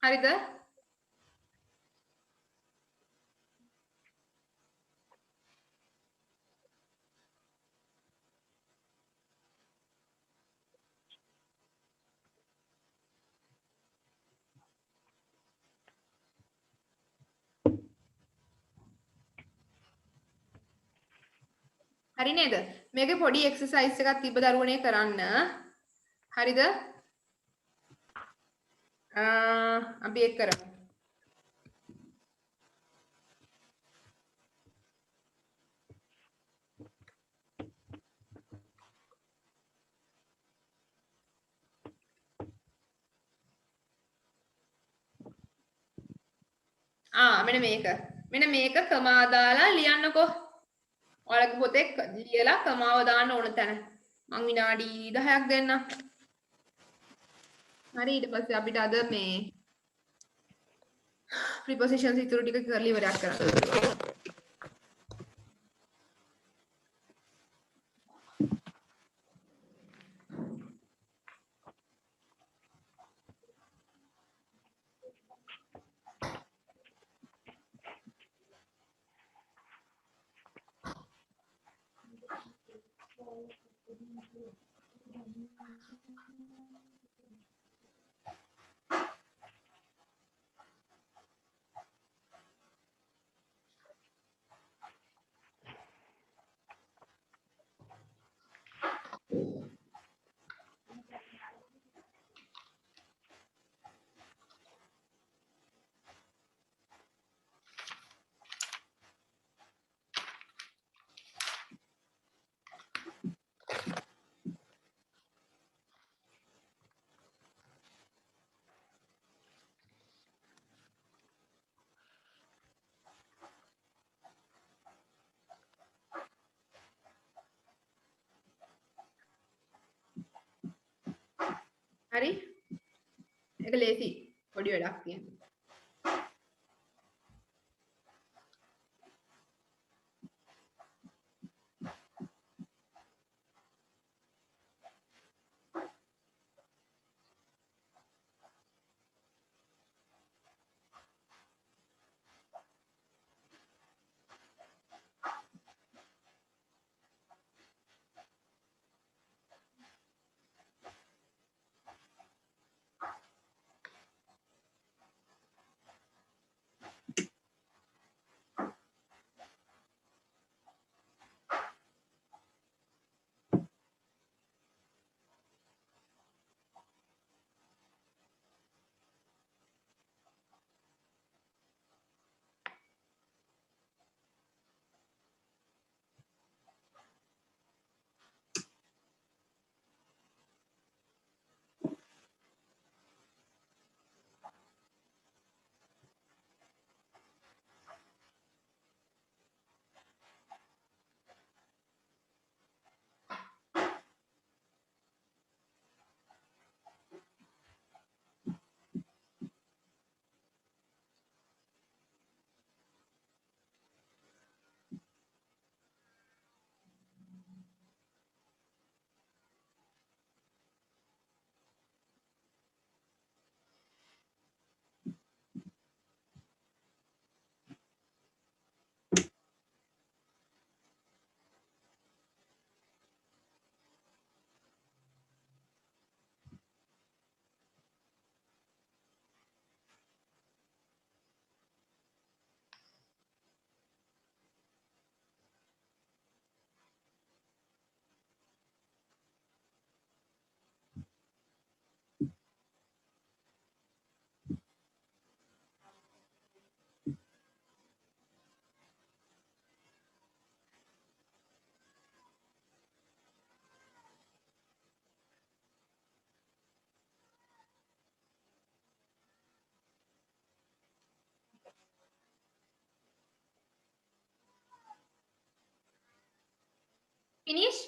හරිද? හරි නේද? මේකේ පොඩි එක්සර්සයිස් එකක් තිබ්බ දරුවනේ කරන්න. හරිද? අපි ඒක කරමු. මෙන්න මේක. මෙන්න මේක කමා දාලා ලියන්නකෝ. ඔයාලගේ පොතේ ලියලා කමාව දාන්න ඕන තැන. මං විනාඩි 10ක් දෙන්නම්. හරි ඊට පස්සේ අපිට අද මේ prepositions ඉතුරු ටික කරලා ඉවරයක් කරන්න. හරි? ඒක ලේසි. පොඩි වැඩක් තියෙනවා. Finish?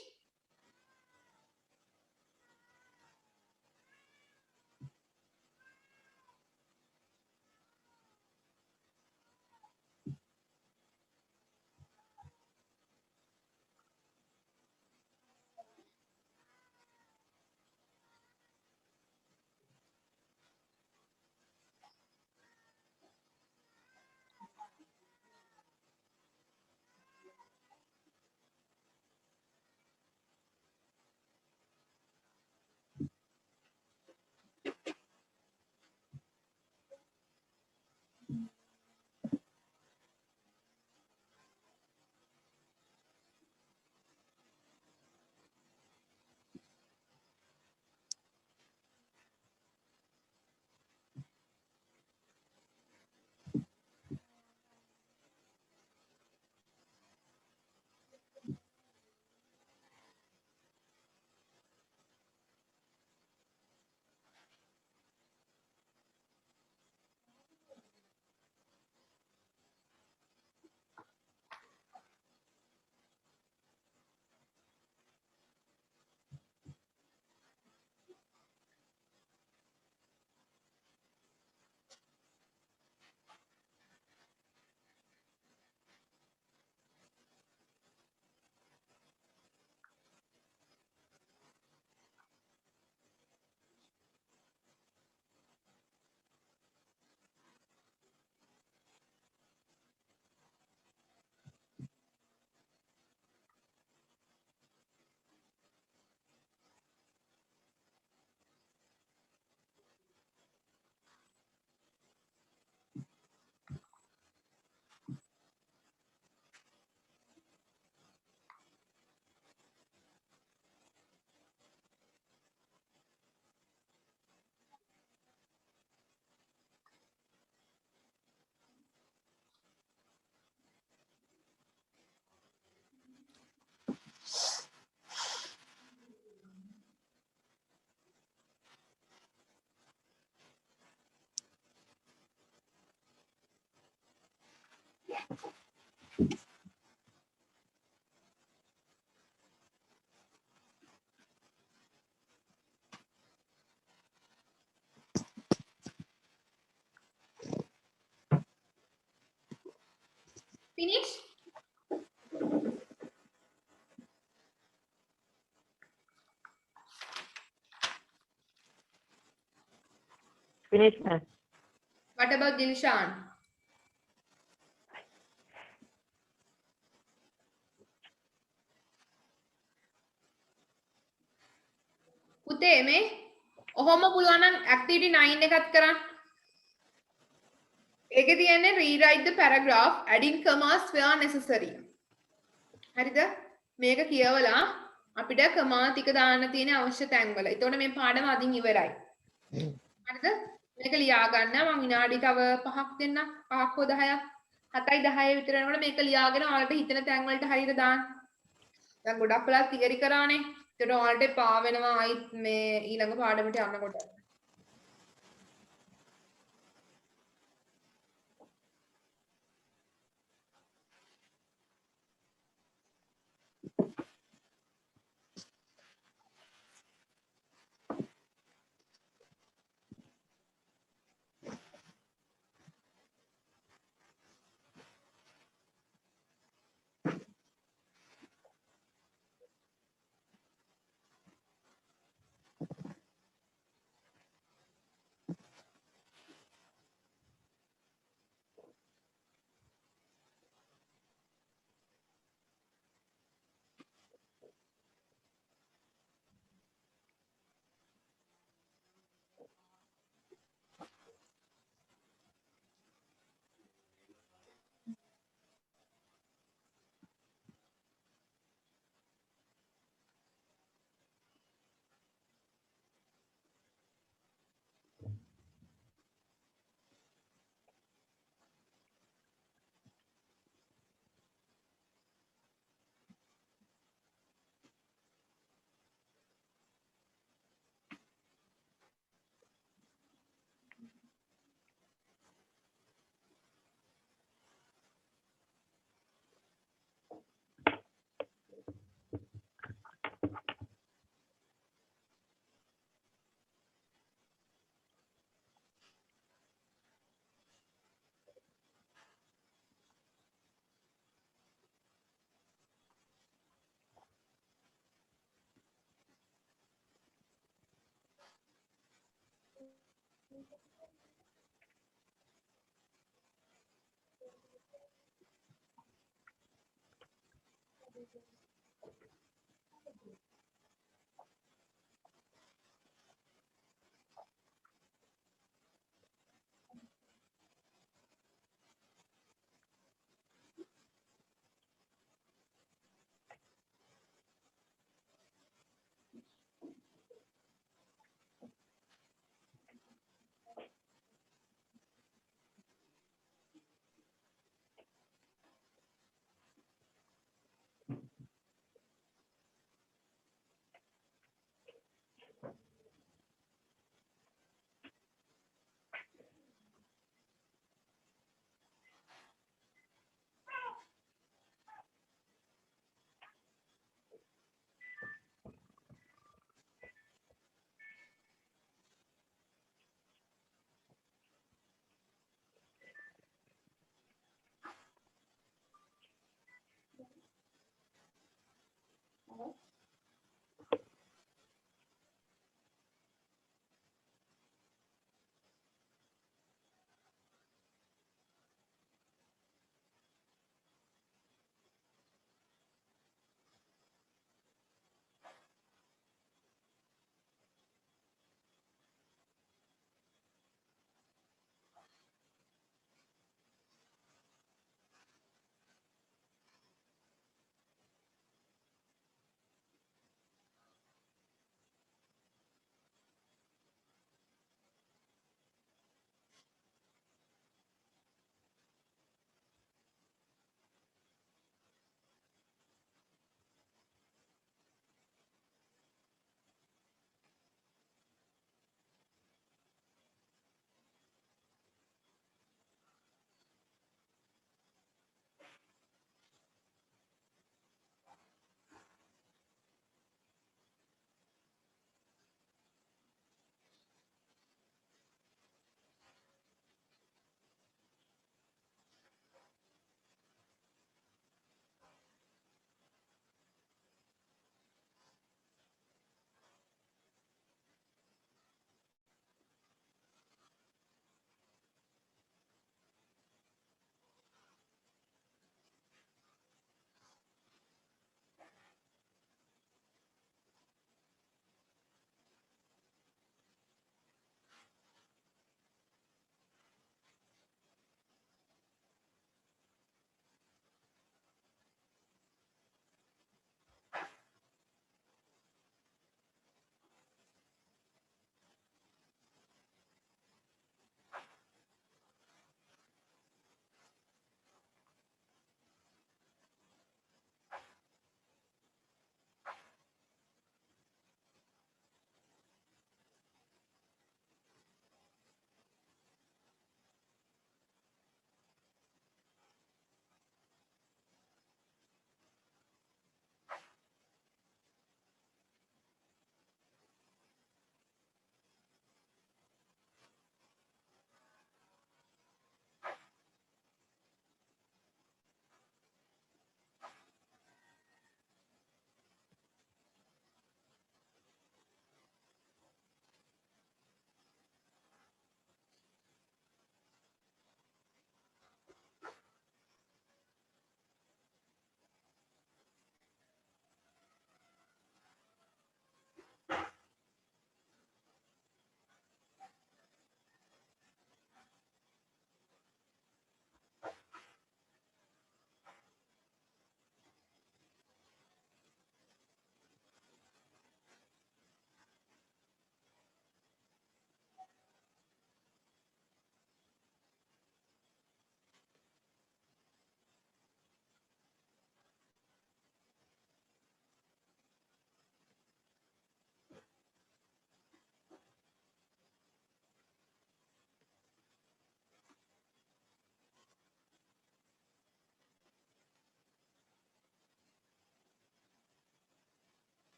Finish? Finish, ma'am. What about Dilshan? පුතේ මේ ඔහොම පුළුවන් නම් activity 9 එකත් කරන්න. ඒකේ තියෙන්නේ rewrite the paragraph adding commas where necessary. හරිද? මේක කියවලා අපිට කමා ටික දාන්න තියෙන අවශ්‍ය තැන්වල. එතකොට මේ පාඩම අදින් ඉවරයි. හරිද? මේක ලියා ගන්න මම විනාඩි තව 5ක් දෙන්නම්. 5ක් හෝ 10ක්. 7යි 10යි විතර වෙනකොට මේක ලියාගෙන ඔයාලට හිතෙන තැන් වලට හරියට දාන්න. දැන් ගොඩක් වෙලා තියරි කරානේ. ඒකට ඔයාලට පා වෙනවා ආයිත් මේ ඊළඟ පාඩමට යනකොට.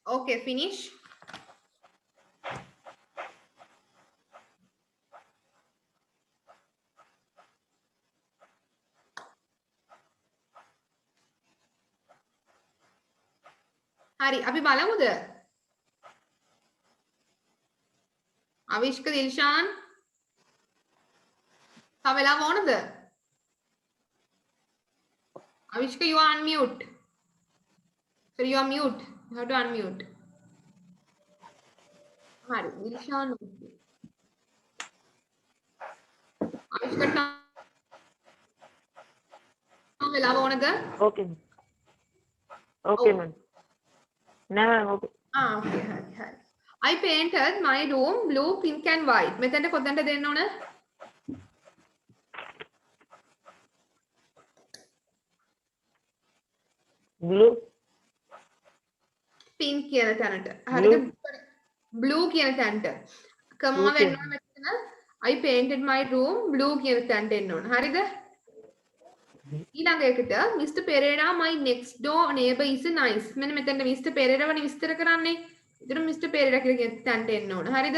Okay, finish. Hari, අපි බලමුද? අවිෂ්ක දිල්ෂාන් තව වෙලාව ඕනද? Avishka, you are unmute. So you are mute. You have to unmute. Hari, Dilshan. Avishka, වෙලාව ඕනද? Okay. Okay, ma'am. No, okay. Okay, hari. I painted my room blue, pink and white. මෙතනට කොතනට දෙන්න ඕන? Blue. Pink කියන තැනට. හරිද? Blue කියන තැනට. කමා වෙන්න ඕන මෙතන. I painted my room blue කියන තැනට එන්න ඕන. හරිද? ඊළඟ එකට Mr. Pereira, my next door neighbor is nice. මෙන්න මෙතන Mr. Pereira වනේ විස්තර කරන්නේ. ඒතර Mr. Pereira කියලා කියන තැනට එන්න ඕන. හරිද?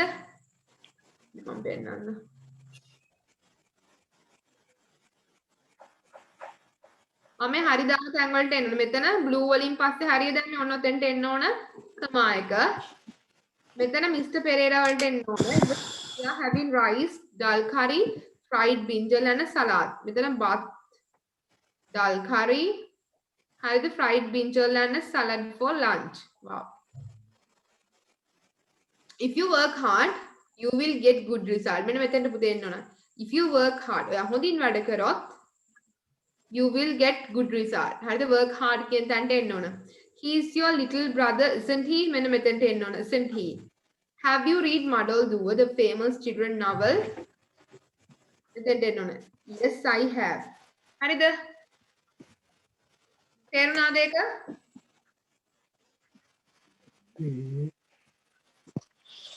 මම පෙන්නන්න. මම හරි දාන තැන් වලට එන්න ඕන. මෙතන blue වලින් පස්සේ හරිය දැම්මේ ඔන්න ඔතෙන්ට එන්න ඕන. කමා එක. මෙතන Mr. Pereira වලට එන්න ඕන. We are having rice, dal curry, fried brinjal and a salad. මෙතන bath, dal curry, හරිද fried brinjal and a salad for lunch. Wow. If you work hard, you will get good result. මෙන්න මෙතෙන්ට පුතේ එන්න ඕන. If you work hard, ඔයා හොඳින් වැඩ කරොත් you will get good result. හරිද work hard කියන තැනට එන්න ඕන. He is your little brother, isn't he? මෙන්න මෙතෙන්ට එන්න ඕන. Isn't he? Have you read Madol Dua, the famous children novel? මෙතෙන්ට එන්න ඕන. Yes, I have. හරිද? තේරුණාද ඒක?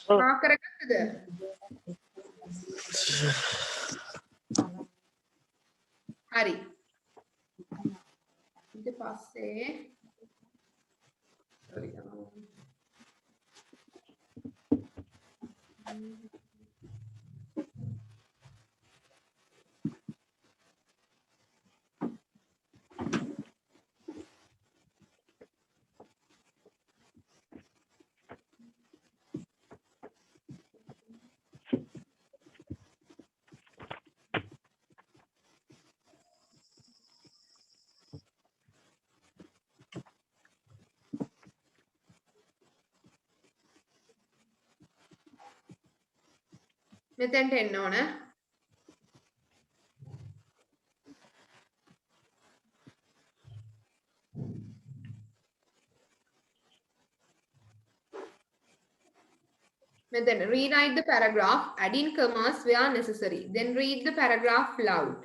මාක් කරගත්තද? හරි. ඊට පස්සේ sorry. මෙතෙන්ට එන්න ඕන. මෙතන rewrite the paragraph, add in commas where necessary. Then read the paragraph loud.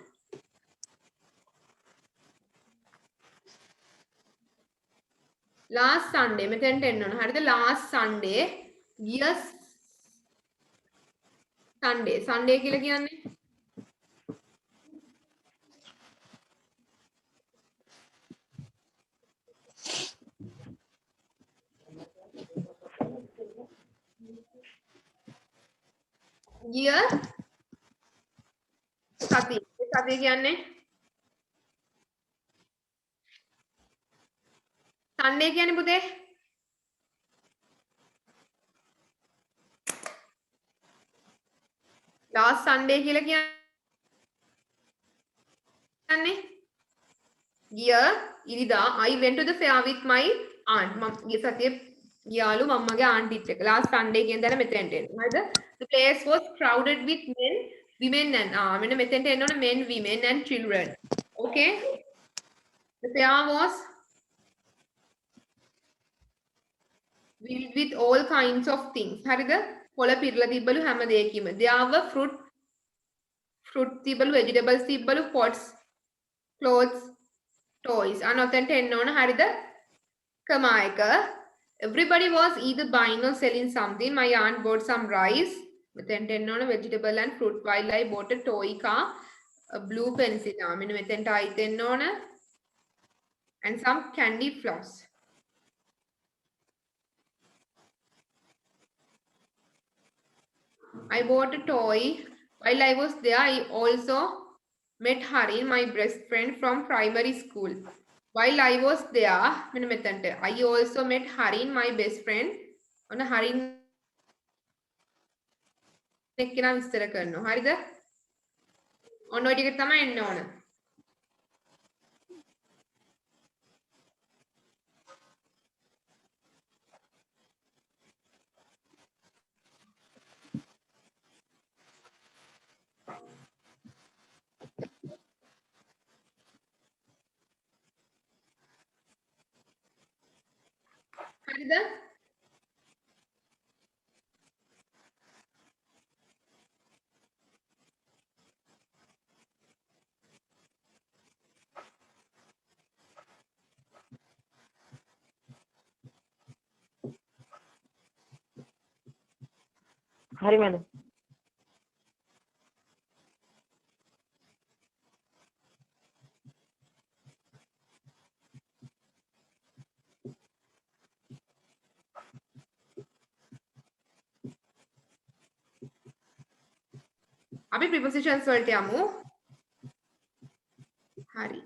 Last Sunday මෙතෙන්ට එන්න ඕන. හරිද? Last Sunday, yes. Sunday කියලා කියන්නේ year සති. සති කියන්නේ Sunday කියන්නේ පුතේ last Sunday කියලා කියන්නේ year ඉරිදා I went to the fair with my aunt. මම ගිය සතියේ ගියාලු මම්මගේ ආන්ටිත් එක්ක. last Sunday කියන දන මෙතෙන්ට එන්න. හරිද? The place was crowded with men, women and මෙන්න මෙතෙන්ට එන්න ඕන men, women and children. Okay? The fair was filled with all kinds of things. හරිද? පොළ පිරලා තිබ්බලු හැම දෙයකින්ම. There were fruit තිබ්බලු, vegetables තිබ්බලු, pots, clothes, toys. අනොතෙන්ට එන්න ඕන. හරිද? කමා එක. Everybody was either buying or selling something. My aunt bought some rice. මෙතෙන්ට එන්න ඕන vegetable and fruit while I bought a toy car, a blue pencil. මෙන්න මෙතෙන්ට ආයිත් එන්න ඕන. And some candy floss. I bought a toy. While I was there, I also met Harin, my best friend from primary school. While I was there, I also met Harin, my best friend. On Harin එක්කෙනා විස්තර කරනවා. හරිද? ඔන්න ඔය ටික තමයි එන්න ඕන. හරිද? හරි මැඩම්. අපි prepositions වලට යමු. හරි.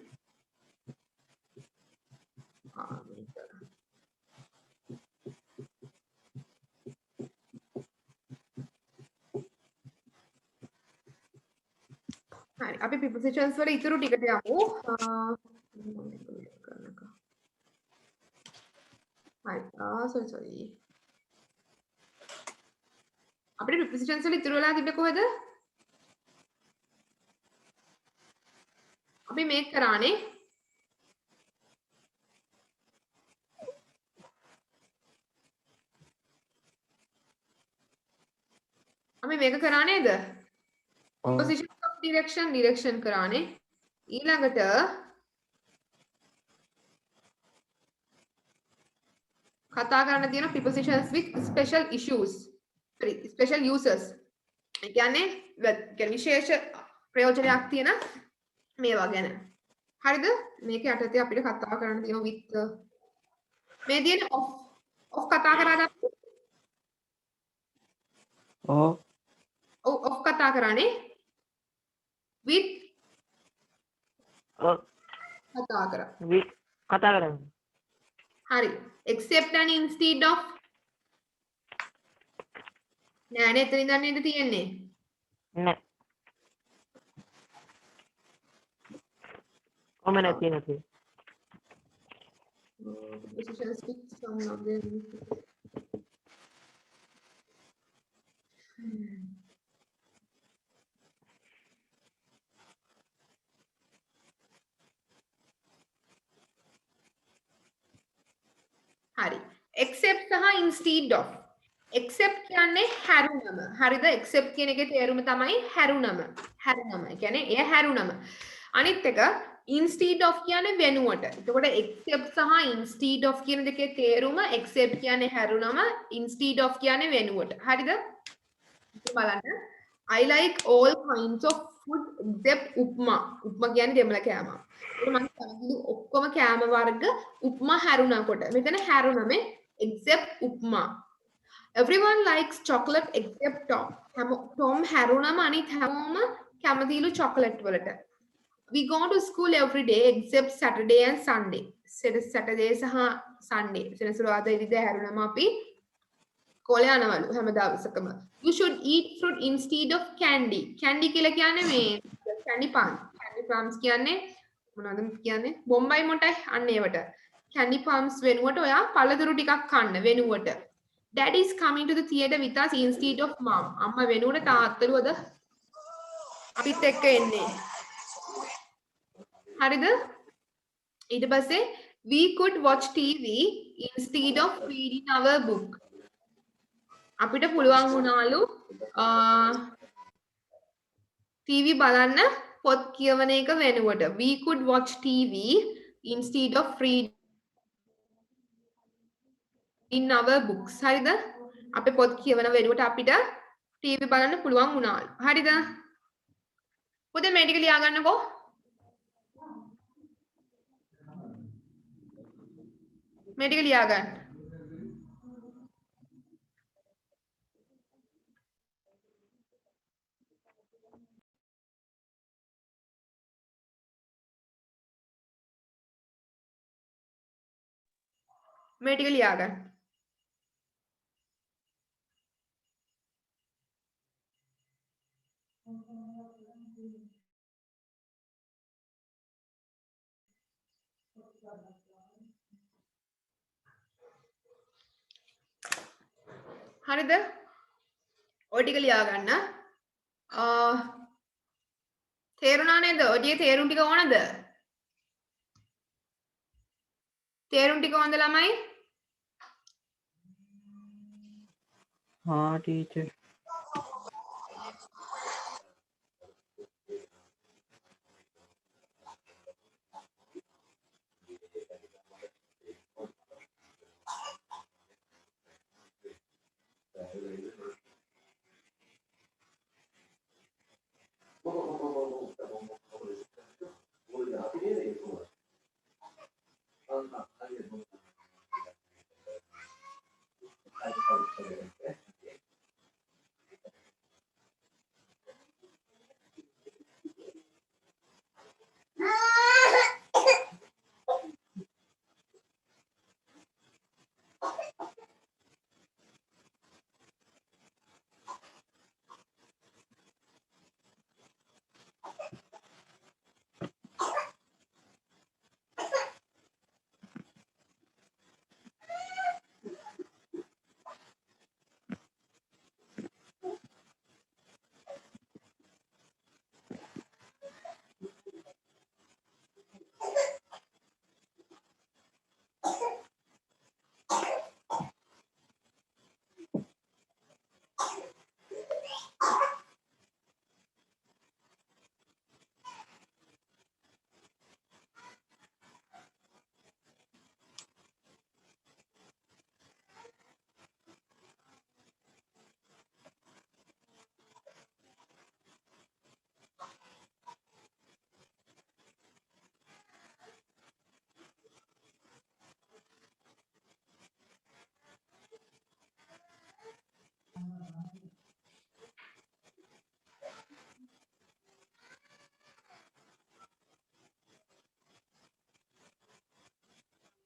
හරි. අපි prepositions වල ඉතුරු ටිකට යමු. හරි. sorry. අපිට prepositions වල ඉතුරු වෙලා තිබ්බේ කොහෙද? අපි මේක කරානේ. අපි මේක කරා නේද? Position of direction කරානේ. ඊළඟට කතා කරන්න තියෙන prepositions with special issues. sorry, special uses. ඒ කියන්නේ විශේෂ ප්‍රයෝජනයක් තියෙන මේවා ගැන. හරිද? මේක යටතේ අපිට කතා කරන්න තියෙන with මේ තියෙන of කතා කරාද? ඔව්. ඔව් of කතා කරානේ. with ඔව්. කතා කරා. with කතා කරන්නේ. හරි. except and instead of නෑනේ එතන ඉඳන් නේද තියෙන්නේ? නෑ. කොහොම නැති. Positions with some of them. හරි. except සහ instead of. except කියන්නේ හැරුණම. හරිද? except කියන එකේ තේරුම තමයි හැරුණම. හැරුණම. ඒ කියන්නේ එය හැරුණම. අනිත් එක instead of කියන්නේ වෙනුවට. එතකොට except සහ instead of කියන දෙකේ තේරුම except කියන්නේ හැරුණම, instead of කියන්නේ වෙනුවට. හරිද? බලන්න. I like all kinds of food except උප්මා. උප්මා කියන්නේ දෙමළ කෑම. ඒක මම කලින් ඔක්කොම කෑම වර්ග උප්මා හැරුණාකොට. මෙතන හැරුණමේ except උප්මා. Everyone likes chocolate except Tom. Tom හැරුණම අනිත් හැමෝම කැමතිලු chocolate වලට. We go to school every day except Saturday and Sunday. Saturday සහ Sunday. සෙනසුරාදා ඉරිදා හැරුණම අපි කොලේ යනවලු හැම දවසකම. You should eat fruit instead of candy. Candy කියලා කියන්නේ මේ candy palms. Candy palms කියන්නේ මොනවද කියන්නේ? බොම්බයි මොටයි අන්න ඒවට. Candy palms වෙනුවට ඔයා පළතුරු ටිකක් කන්න වෙනුවට. Daddy is coming to the theater with us instead of mom. අම්මා වෙනුවට තාත්තලුවද අපිත් එක්ක එන්නේ. හරිද? ඊට පස්සේ we could watch TV instead of reading our book. අපිට පුළුවන් වුණාලු TV බලන්න පොත් කියවන එක වෙනුවට. We could watch TV instead of reading our books. හරිද? අපේ පොත් කියවන වෙනුවට අපිට TV බලන්න පුළුවන් වුණාලු. හරිද? පොතේ මේ ටික ලියා ගන්නකෝ. මේ ටික ලියා ගන්න. මේ ටික ලියා ගන්න. හරිද? ඔය ටික ලියා ගන්න. තේරුණා නේද? ඔය ටිකේ තේරුම් ටික ඕනද? තේරුම් ටික ඕනද ළමයි? हाँ टीचर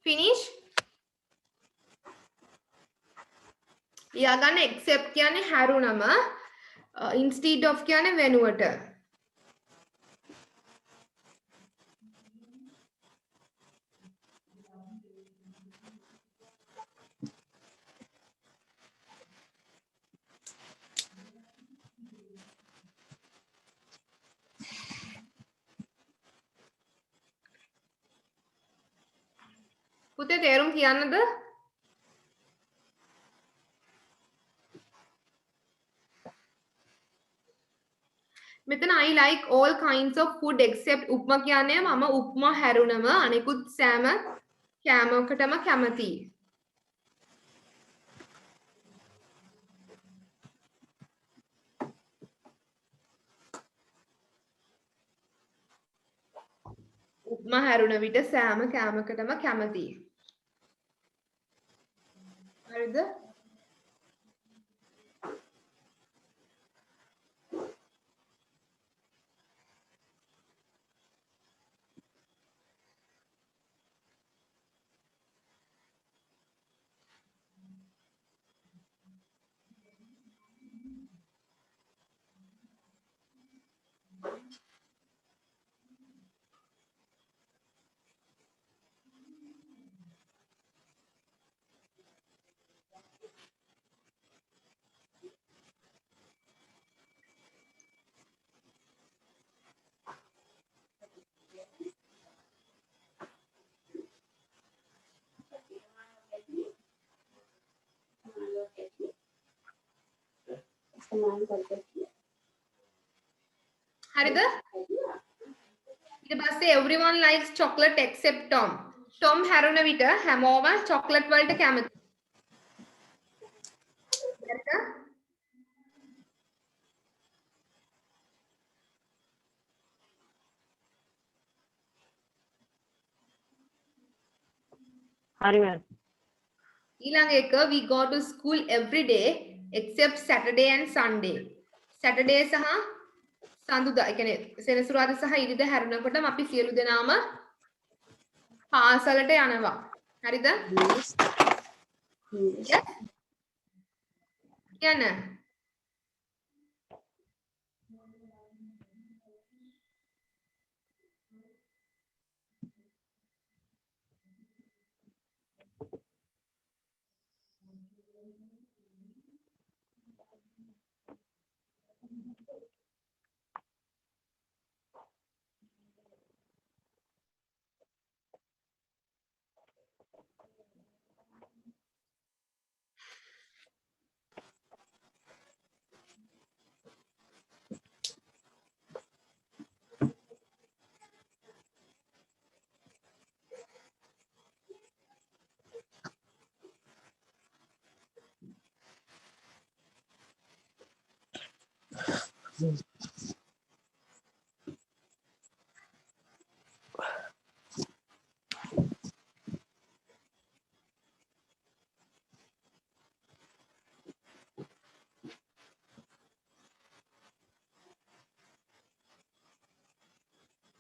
finish. ලියා ගන්න except කියන්නේ හැරුණම instead of කියන්නේ වෙනුවට. පුතේ තේරුම් කියන්නද? මෙතන I like all kinds of food except උප්මා කියන්නේ මම උප්මා හැරුණම අනිකුත් සෑම කෑමකටම කැමතියි. උප්මා හැරුණ විට සෑම කෑමකටම කැමතියි. හරිද? හරිද? ඊට පස්සේ everyone likes chocolate except Tom. Tom හැරුණ විට හැමෝම chocolate වලට කැමතියි. හරිද? හරි මෑම්. ඊළඟ එක we go to school every day except Saturday and Sunday. Saturday සහ සඳුදා ඒ කියන්නේ සෙනසුරාදා සහ ඉරිදා හැරුණකොටම අපි සියලු දෙනාම පාසලට යනවා. හරිද? yes කියන්න.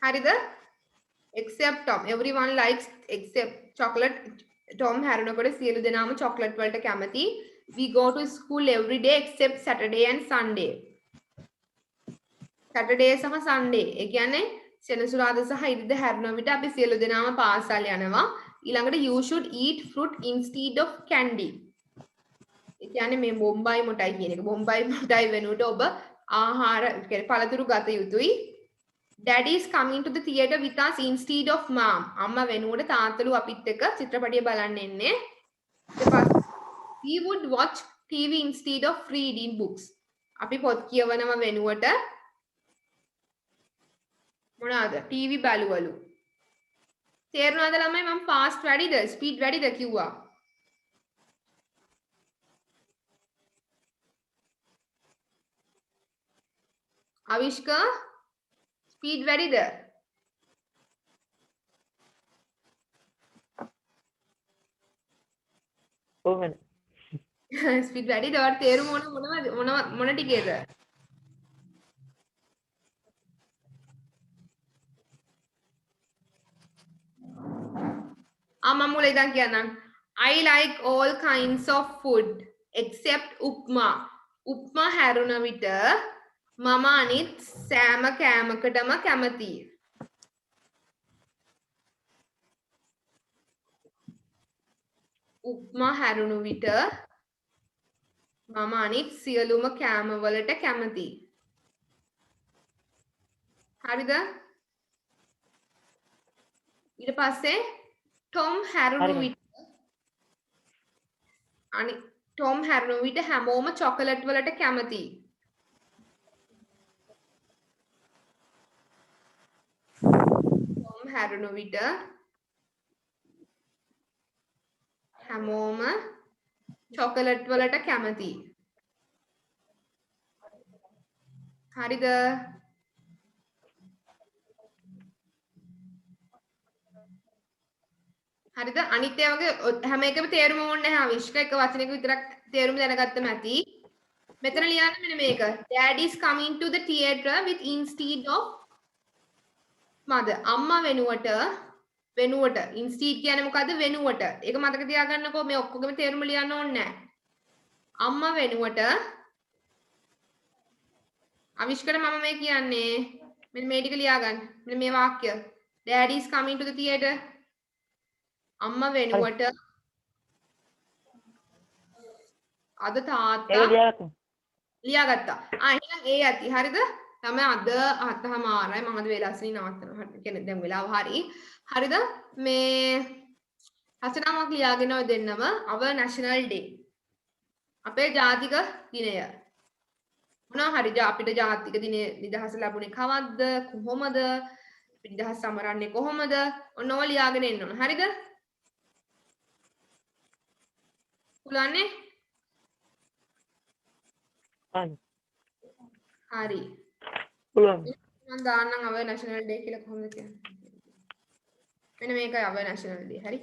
හරිද? except Tom. Everyone likes except chocolate. Tom හැරුණකොට සියලු දෙනාම chocolate වලට කැමති. We go to school every day except Saturday and Sunday. Saturday සහ Sunday. ඒ කියන්නේ සෙනසුරාදා සහ ඉරිදා හැරුණ විට අපි සියලු දෙනාම පාසල් යනවා. ඊළඟට you should eat fruit instead of candy. ඒ කියන්නේ මේ බොම්බයි මොටයි කියන එක. බොම්බයි මොටයි වෙනුවට ඔබ ආහාර කියන්නේ පළතුරු ගත යුතුයි. Daddy is coming to the theater with us instead of mom. අම්මා වෙනුවට තාත්තලු අපිත් එක්ක චිත්‍රපටිය බලන්න එන්නේ. We would watch TV instead of reading books. අපි පොත් කියවනම වෙනුවට මොනවාද? TV බලුවලු. තේරුණාද ළමයි මම fast වැඩිද? speed වැඩිද කිව්වා? අවිෂ්ක speed වැඩිද? ඔව් වෙන. ස්පීඩ් වැඩිද? ඔයාලට තේරුම මොන ටිකේද? මම මුල ඉඳන් කියන්නම්. I like all kinds of food except උප්මා. උප්මා හැරුණ විට මම අනිත් සෑම කෑමකටම කැමතියි. උප්මා හැරුණු විට මම අනිත් සියලුම කෑමවලට කැමතියි. හරිද? ඊට පස්සේ Tom හැරුණු විට Tom හැරුණු විට හැමෝම චොකලට් වලට කැමතියි. Tom හැරුණු විට හැමෝම චොකලට් වලට කැමතියි. හරිද? හරිද? අනිත් ඒ වගේ හැම එකම තේරුම ඕනේ නැහැ. අවිෂ්ක එක වචනයක විතරක් තේරුම දැනගත්තම ඇති. මෙතන ලියන්න මෙන්න මේක. Dad is coming to the theater with instead of mother. අම්මා වෙනුවට instead කියන්නේ මොකද්ද? වෙනුවට. ඒක මතක තියාගන්නකෝ. මේ ඔක්කොගෙම තේරුම ලියන්න ඕනේ නැහැ. අම්මා වෙනුවට අවිෂ්කට මම මේ කියන්නේ මෙන්න මේ ටික ලියාගන්න. මෙන්න මේ වාක්‍ය. Dad is coming to the theater. අම්මා වෙනුවට අද තාත්තා ලියාගත්තා. එහෙනම් ඒ ඇති. හරිද? තමයි අද 7:00මාරයි මම අද වෙලාස්නේ නවත්තනවා. කියන්නේ දැන් වෙලාව හරි. හරිද? මේ රචනාවක් ලියාගෙන ඔය දෙන්නම our national day. අපේ ජාතික දිනය. මොනවා හරි අපිට ජාතික දිනේ නිදහස ලැබුණේ කවද්ද? කොහොමද? නිදහස් සමරන්නේ කොහොමද? ඔන්න ඔය ලියාගෙන එන්න ඕන. හරිද? පුළුවන්නේ? හරි. පුළුවන්. මම දාන්නම් our national day කියලා කොහොමද කියන්නේ? මෙන්න මේකයි our national day. හරි.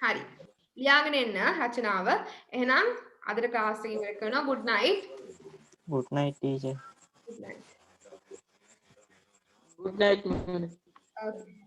හරි. ලියාගෙන එන්න රචනාව. එහෙනම් අදට ක්ලාස් එක ඉවර කරනවා. good night. Good night teacher. Good night. Good night. Okay.